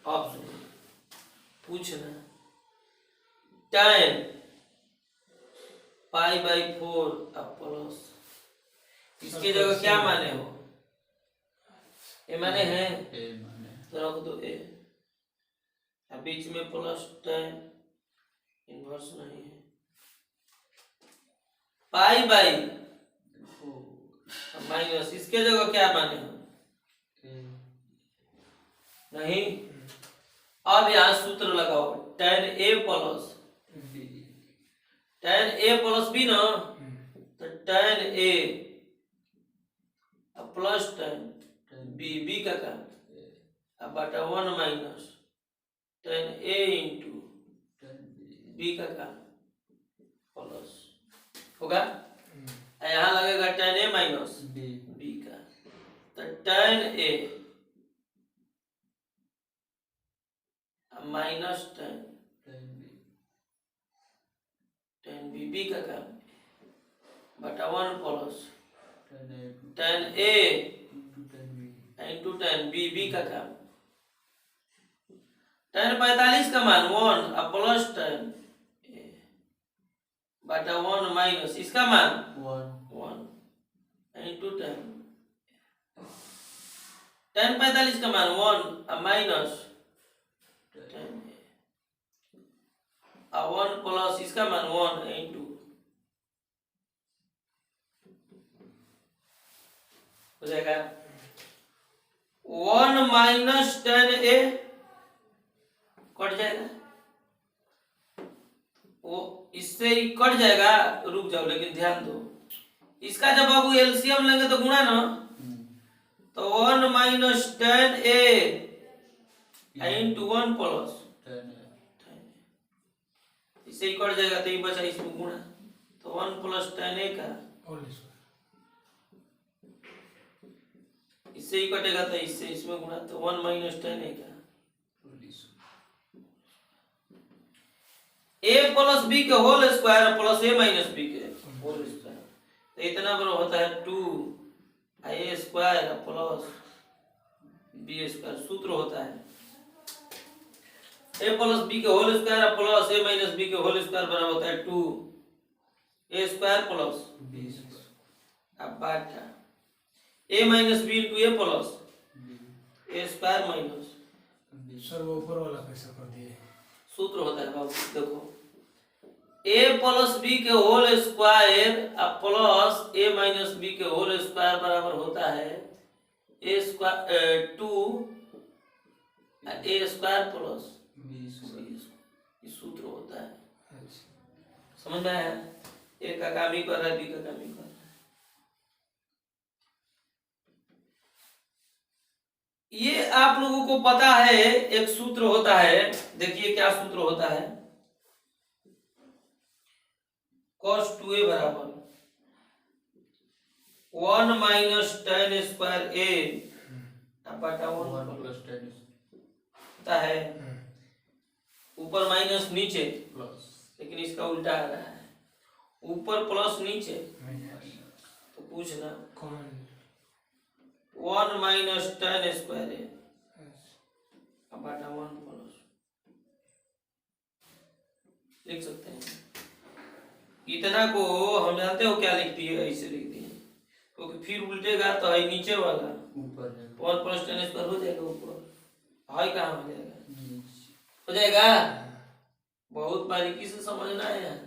ऑप्शन पूछना tan पाई/4 प्लस, इसके जगह क्या माने हो? ए माने हैं तो रख दो ए, बीच में प्लस tan इनवर्स नहीं है, पाई/, माइनस, इसके जगह क्या माने हो? नहीं। अब यहां सूत्र लगाओ, tan a प्लस b ना, तो tan a plus tan b का काम अब बटा 1 minus tan a into b का काम प्लस होगा, यहाँ लगेगा tan a माइनस b का, तो tan a minus tan b का काम बटा 1 plus tan a into tan b का काम, tan 45 का मान 1 प्लस tan a बटा 1 माइनस इसका मान 1 इंटू tan 45 का मान 1 माइनस 1 प्लस इसका मान 1 इंटू, हो जाएगा 1 माइनस tan a कट जाएगा, वो इससे ही कट जाएगा, रुक जाओ लेकिन ध्यान दो, इसका जब आप एलसीएम लेंगे तो गुणा ना, तो 1 minus tan a into 1 plus इससे ही कट जाएगा, तो ये बचा इसमें गुणा, तो 1 प्लस tan a का इससे ही कटेगा, तो इससे इसमें गुणा, तो 1 माइनस tan a का a प्लस b के whole square plus a minus b के होल स्क्वायर, तो इतना बराबर होता है 2a square plus b square. सूत्र होता है a प्लस b के whole square plus a minus b के होल स्क्वायर बराबर होता है 2a square plus b square. अब बाटा a minus b into a plus a square minus, sir वो ऊपर वाला कैसे कर दिए? सूत्र होता है बाबू, देखो a प्लस b के whole square plus a minus b के होल स्क्वायर बराबर होता है a square 2a square plus ये सूत्र होता है। समझ में आया? a का काम ही कर रहा है, b का काम ही कर रहा है। ये आप लोगों को पता है, एक सूत्र होता है, देखिए क्या सूत्र होता है, cos 2a बराबर 1 माइनस tan स्क्वायर a बटा 1 प्लस tan होता है, ऊपर माइनस नीचे, प्लस लेकिन इसका उल्टा आ रहा है, ऊपर प्लस नीचे, तो पूछना कॉमन 1 माइनस tan स्क्वायर है अब बटा 1 प्लस, लिख सकते हैं। इतना को हम जानते हो क्या लिख दिए, ऐसे लिख दिए, क्योंकि फिर उल्टेगा तो है नीचे वाला ऊपर है 1 प्लस tan स्क्वायर हो जाएगा, ऊपर है कहाँ हो जाएगा, नीचे हो जाएगा। बहुत बारीकी से समझना है यहाँ।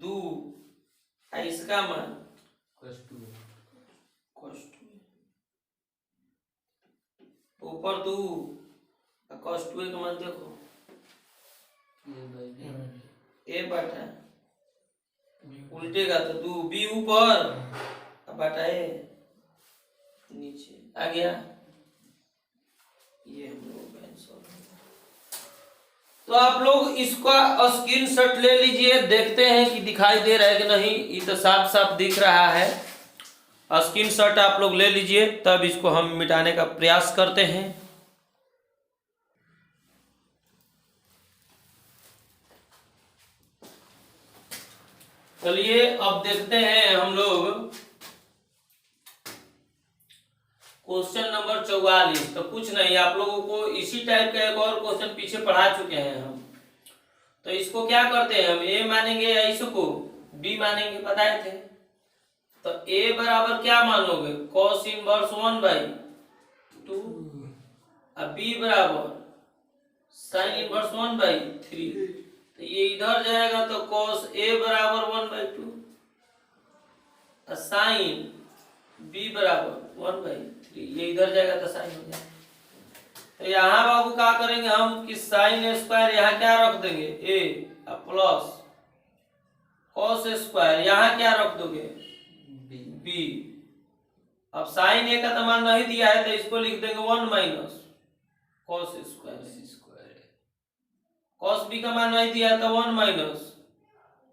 2 इसका मान cos 2 cos 2 ऊपर 2 cos 2 का मान देखो a by b a बटा उल्टेगा तो 2 b ऊपर बटा a नीचे आ गया। ये हम लोग का आंसर है। तो आप लोग इसका स्क्रीनशॉट ले लीजिए, देखते हैं कि दिखाई दे रहा है कि नहीं। ये तो साफ साफ दिख रहा है, स्क्रीनशॉट आप लोग ले लीजिए, तब इसको हम मिटाने का प्रयास करते हैं। चलिए अब देखते हैं हम लोग क्वेश्चन नंबर 44। तो कुछ नहीं, आप लोगों को इसी टाइप का एक और क्वेश्चन पीछे पढ़ा चुके हैं हम। तो इसको क्या करते हैं, हम a मानेंगे या इसको b मानेंगे, बताए थे। तो a बराबर क्या मान लोगे, cos इनवर्स 1/2, अब b बराबर sin इनवर्स 1/3। तो ये इधर जाएगा तो cos a बराबर 1/2 और sin b बराबर 1/3, ये इधर जाएगा तो साइन हो जाएगा। तो यहाँ बाबू क्या करेंगे हम कि साइन स्क्वायर यहाँ क्या रख देंगे a प्लस cos स्क्वायर यहाँ क्या रख दोगे b। अब साइन a का तो मान नहीं दिया है तो इसको लिख देंगे 1 minus cos square, square cos b का मान नहीं दिया है तो 1 माइनस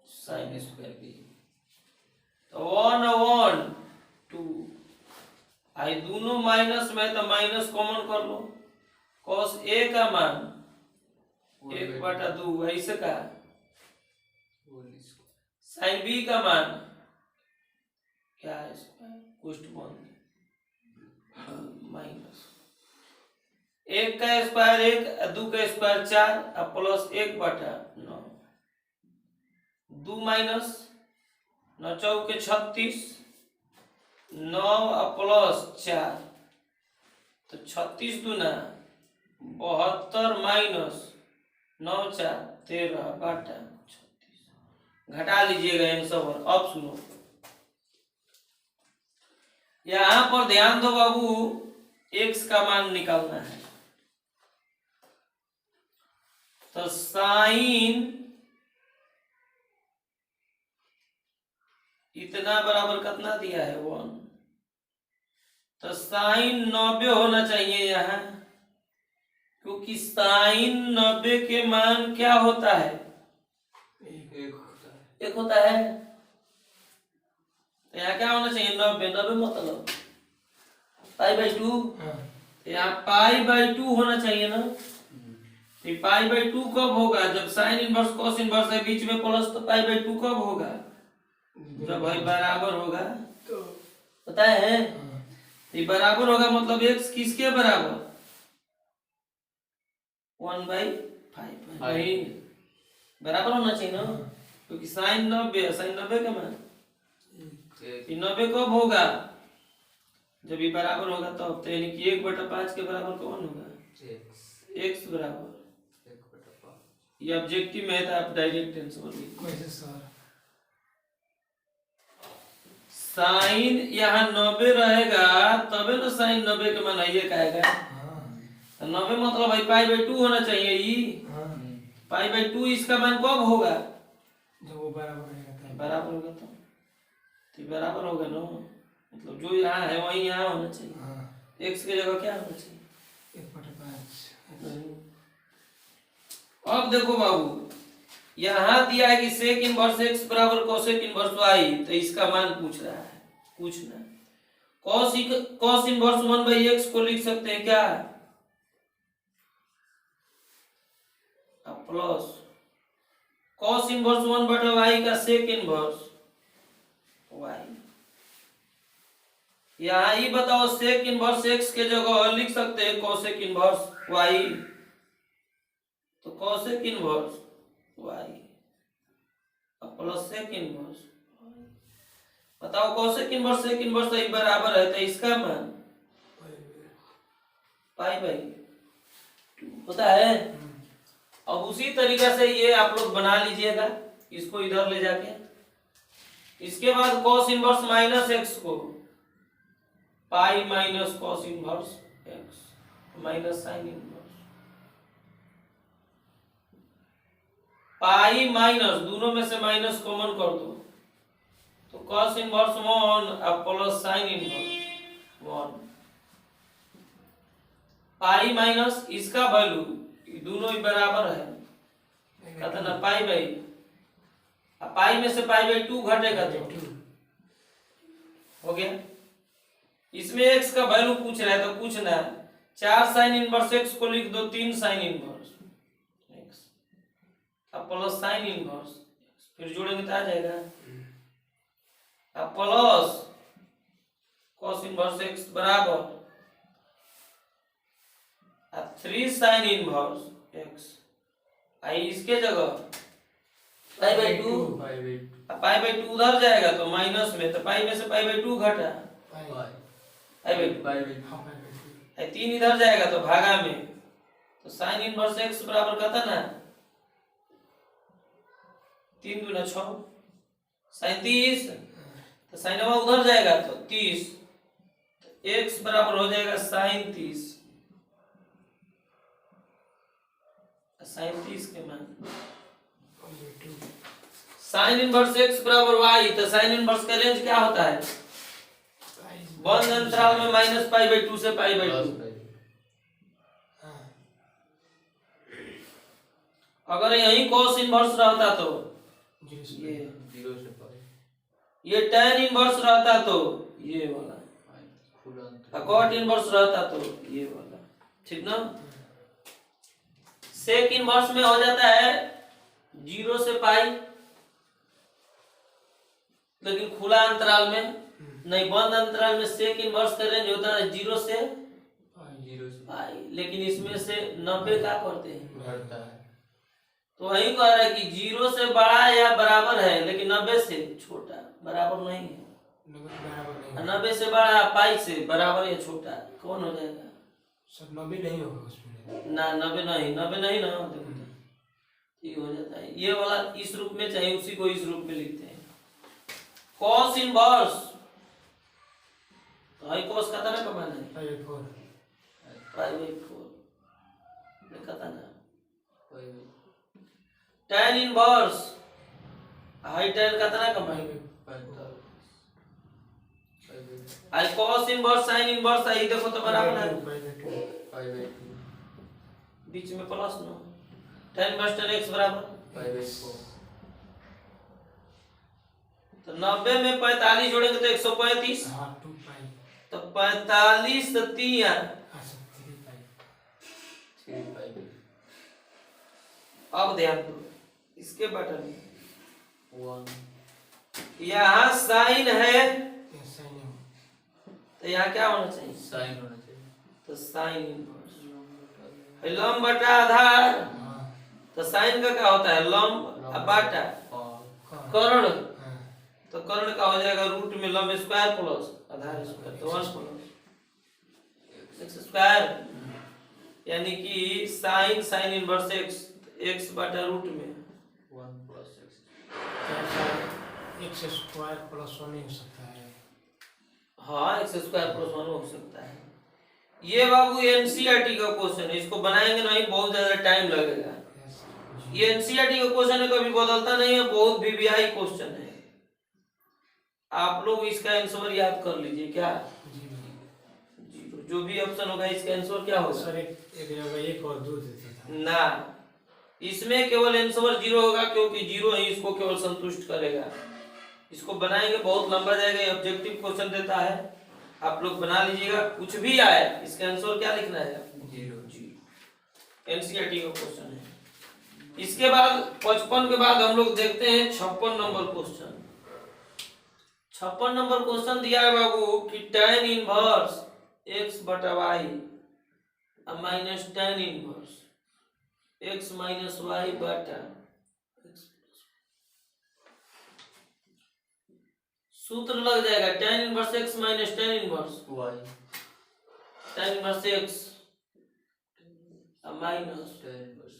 साइन स्क्वायर b। तो 1 1 2 आई दोनों माइनस में तो माइनस कॉमन कर लो, cos a का मान 1/2 ऐसे का, sin b का मान क्या है कुछ माइनस 1 का स्क्वायर 1, 2 का स्क्वायर 4 और प्लस 1/9, 2 माइनस 9 चौके 36, 9 प्लस 4 तो 36 दूना 72 माइनस 9 4 13 बटा 36, घटा लीजिएगा आंसर। अब सुनो, यहां पर ध्यान दो बाबू, x का मान निकालना है। तो साइन इतना बराबर कितना दिया है 1, तो साइन 90 होना चाहिए यहाँ, क्योंकि साइन 90 के मान क्या होता है, एक होता है। तो यहाँ क्या होना चाहिए 90 मतलब π/2, यहाँ π/2 होना चाहिए ना। π/2 कब होगा, जब साइन इनवर्स cos इनवर्स है बीच में प्लस, तो π/2 कब होगा, जब भाई बराबर होगा, पता है। ये बराबर होगा मतलब x किसके बराबर 1/5 नहीं, बराबर होना चाहिए ना, क्योंकि साइन 90 का मान 90 कब होगा, जब ये बराबर होगा तब। तो यानी कि 1/5 के बराबर कौन होगा, x बराबर। ये ऑब्जेक्टिव में है तो आप डायरेक्ट आंसर लिखिए। साइन यहाँ 90 रहेगा तबे ना साइन 90 के मान ये कहेगा। तो 90 मतलब भाई π/2 होना चाहिए। ये π/2 इसका मान कब होगा, जब वो बराबर बराबर होगा तो बराबर होगा ना, मतलब जो यहाँ है वही यहाँ होना चाहिए। x की जगह क्या होना चाहिए 1/5। अब देखो बाबू, यहाँ दिया है कि सेक इनवर्स x बराबर कोसेक इनवर्स y, तो इसका मान पूछ रहा है, पूछना cos इनवर्स 1/x को लिख सकते हैं क्या, प्लस कॉस इनवर्स 1/y का सेक इनवर्स y। यहाँ ही बताओ सेक इनवर्स x के जगह लिख सकते हैं कॉसेक इनवर्स y, तो cosec inverse y plus sec inverse y। बताओ कॉसेक इनवर्स सेक इनवर्स ही बराबर है, तो इसका मान पाई बाई 2 होता है। अब उसी तरीका से ये आप लोग बना लीजिएगा, इसको इधर ले जाके। इसके बाद कॉस इनवर्स माइनस एक्स को pi minus cos inverse x minus sine inverse pi minus, दोनों में से माइनस कॉमन कर दो, तो कॉस इनवर्स 1 अब plus sine inverse 1 pi minus इसका वैल्यू दोनों ही बराबर है, कहते ना पाई बाई, अब पाई में से पाई बाई 2 घटेगा तो हो गया। इसमें x का वैल्यू पूछ रहा है तो पूछना है 4 साइन इनवर्स x को लिख दो 3 साइन इनवर्स x अब प्लस साइन इनवर्स फिर जोड़ेंगे तो आ जाएगा, अब प्लस कॉस इनवर्स x बराबर अब 3 साइन इनवर्स x आई इसके जगह पाई बाई 2 अब पाई बाई 2 उधर जाएगा तो माइनस में, तो पाई में से पाई बाई 2 घटा पाई बाई 3 इधर जाएगा तो भागा में, तो साइन इनवर्स x बराबर कहता ना 3 दूना 6 साइन 30, तो साइन उधर जाएगा तो 30, तो x बराबर हो जाएगा साइन 30 के मान साइन इनवर्स x बराबर y, तो साइन इनवर्स का रेंज क्या होता है बंद अंतराल में माइनस पाई बाई 2 से पाई बाई 2। अगर यही कॉस इनवर्स रहता तो ये tan इनवर्स रहता तो ये वाला, कॉट इनवर्स रहता तो ये वाला, ठीक ना। सेक इनवर्स में हो जाता है 0 से पाई, लेकिन खुला अंतराल में नहीं, बंद अंतराल में सेक इनवर्स का रेंज होता है 0 से पाई, लेकिन इसमें से 90 का करते हैं, तो वही कह रहा है कि 0 से बड़ा या बराबर है लेकिन 90 से छोटा, बराबर नहीं है। 90 से बड़ा पाई से बराबर या छोटा कौन हो जाएगा, सब 90 नहीं होगा उसमें ना 90 नहीं ना, देखो ये हो जाता है। ये वाला इस रूप में चाहिए, उसी को इस रूप में लिखते हैं कॉस इनवर्स, तो हाई कॉस का ना कमान है पाई बाई 4 कहता ना, tan इनवर्स हाई tan का ना कमान आई कॉस इनवर्स साइन इनवर्स आई, देखो तो बराबर है, बीच में plus no, tan inverse tan x बराबर तो 90 में 45 जोड़ेंगे तो 135, तो 45 तो 3 अब ध्यान दो इसके बटन में यहाँ साइन है तो यहाँ क्या होना चाहिए साइन होना चाहिए, तो साइन इनवर्स लंब बटा आधार, तो साइन का क्या होता है लंब बटा कर्ण, तो कर्ण का हो जाएगा रूट में लंब स्क्वायर प्लस आधार स्क्वायर, तो 1 प्लस x स्क्वायर, यानी कि साइन साइन इनवर्स x बटा रूट में 1 प्लस x स्क्वायर प्लस 1 नहीं हो सकता है, हाँ x स्क्वायर प्लस 1 हो सकता है। ये बाबू एनसीईआरटी का क्वेश्चन है, इसको बनाएंगे नहीं बहुत ज्यादा टाइम लगेगा, ये एनसीईआरटी का क्वेश्चन है, कभी बदलता नहीं है, बहुत वीवीआई क्वेश्चन है, आप लोग इसका आंसर याद कर लीजिए। क्या जो भी ऑप्शन होगा इसका आंसर क्या होगा सर, एक जगह 1 और 2 देता था ना, इसमें केवल आंसर 0 होगा क्योंकि 0 ही इसको केवल संतुष्ट करेगा। इसको बनाएंगे बहुत लंबा जाएगा, ये ऑब्जेक्टिव क्वेश्चन देता है, आप लोग बना लीजिएगा, कुछ भी आए इसका आंसर क्या लिखना है 0 एनसीईआरटी का क्वेश्चन है। इसके बाद 55 के बाद हम लोग देखते हैं 56 नंबर क्वेश्चन। 56 नंबर क्वेश्चन दिया है बाबू कि tan इनवर्स x बटा y minus tan inverse x minus y बटा x। सूत्र लग जाएगा tan inverse x minus tan inverse y tan inverse x minus tan inverse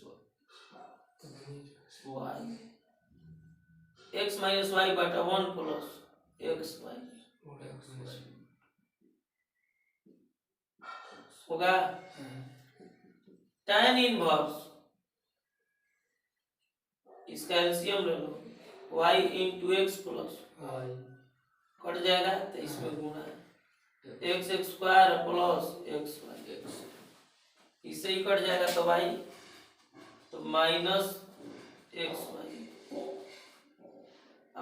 y x minus y बटा 1 प्लस x y होगा। tan inverse इसका LCM ले लो y into X plus y cut जाएगा तो इसमें गुणा X X square plus x Y x इससे ही कट जाएगा तो y तो minus x Y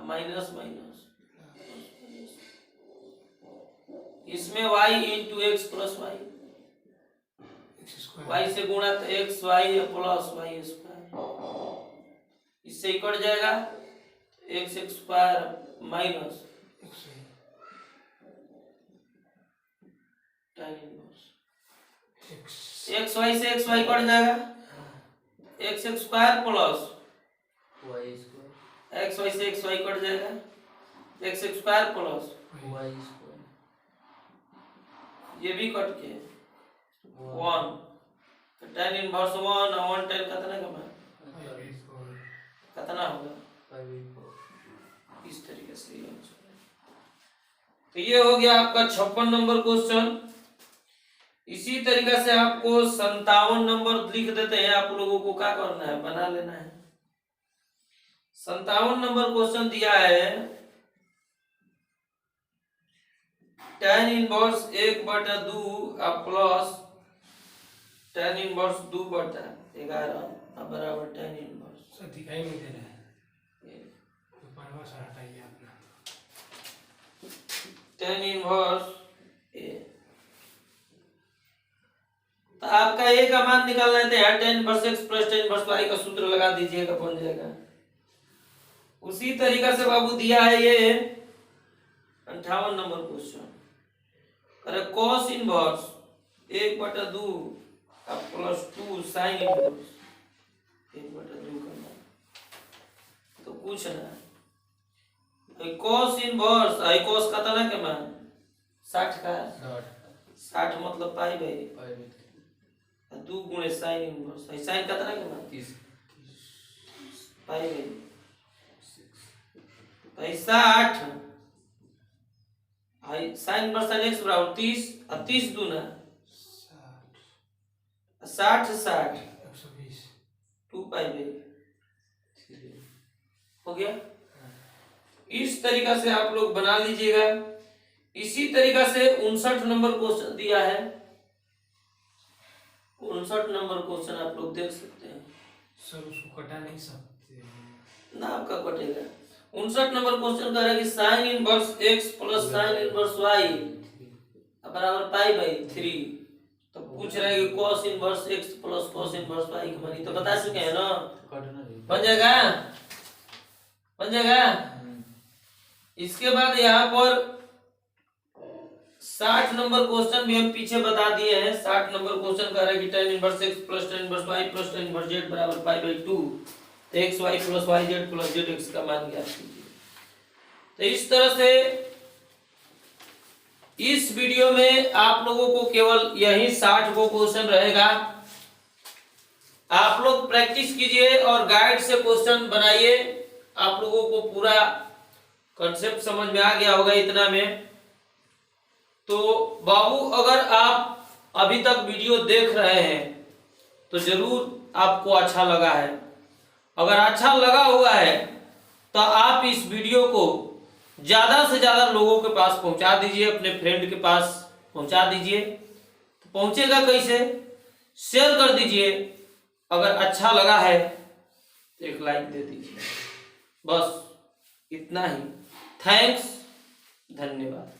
minus minus इसमें y into X plus Y y से गुणा तो X Y plus Y square इससे ही कट जाएगा X X square minus tan inverse X Y से एक्स वाई कट जाएगा X X square plus y square X Y से X Y cut जाएगा X X square plus y square ये भी cut के 1 तो tan इनवर्स 1 और 1 tan कितना का कितना होगा 5 इस तरीके से ये आंसर है। तो ये हो गया आपका 56 नंबर क्वेश्चन। इसी तरीके से आपको 57 नंबर लिख देते हैं, आप लोगों को क्या करना है बना लेना है। 57 नंबर क्वेश्चन दिया है tan इनवर्स 1 बटा 2 प्लस tan इनवर्स 2 बटा 11 बराबर tan इनवर्स सर दिखाई नहीं दे रहा है तो परवा से हटाइए अपना tan इनवर्स ए। तो आपका ए का मान निकालना है तो यहाँ tan inverse x plus tan inverse y का सूत्र लगा दीजिएगा बन जाएगा। उसी तरीका से बाबू दिया है ये 58 नंबर क्वेश्चन। अरे cos इनवर्स 1 बटा 2 प्लस 2 sin इनवर्स 1 बटा 2 करना तो पूछना है cos इनवर्स आई cos का तना के मान 60 का 60 मतलब पाई भाई 2 गुणे sin इनवर्स आई sin का तना के मान 30 पाई भाई भाई 60 आई sin इनवर्स sin x बराबर 30 और 30 दूना 60 60 120 2 पाई भाई हो गया। इस तरीका से आप लोग बना लीजिएगा। इसी तरीका से 59 नंबर क्वेश्चन दिया है। 59 नंबर क्वेश्चन आप लोग देख सकते हैं। सर उसको कटा नहीं सकते ना आपका कटेगा। 59 नंबर क्वेश्चन कह रहा है कि sin inverse x plus sin inverse y बराबर पाई बाई 3। तो पूछ रहा है कि cos inverse x plus cos inverse y की मानी तो बता चुके हैं ना बन जाएगा बन जाएगा। इसके बाद यहाँ पर 60 नंबर क्वेश्चन भी हम पीछे बता दिए हैं। 60 नंबर क्वेश्चन कह रहा है कि tan inverse x plus tan inverse y plus tan inverse z बराबर पाई बाई 2 तो X Y plus Y Z plus Z X का मान ज्ञात कीजिए। तो इस तरह से इस वीडियो में आप लोगों को केवल यही 60 को क्वेश्चन रहेगा। आप लोग प्रैक्टिस कीजिए और गाइड से क्वेश्चन बनाइए। आप लोगों को पूरा कॉन्सेप्ट समझ में आ गया होगा इतना में। तो बाबू अगर आप अभी तक वीडियो देख रहे हैं तो जरूर आपको अच्छा लगा है। अगर अच्छा लगा हुआ है तो आप इस वीडियो को ज्यादा से ज्यादा लोगों के पास पहुंचा दीजिए, अपने फ्रेंड के पास पहुंचा दीजिए। तो पहुंचेगा कैसे? शेयर कर दीजिए। अगर अच्छा लगा है तो एक लाइक दे दीजिए। बस इतना ही। थैंक्स, धन्यवाद।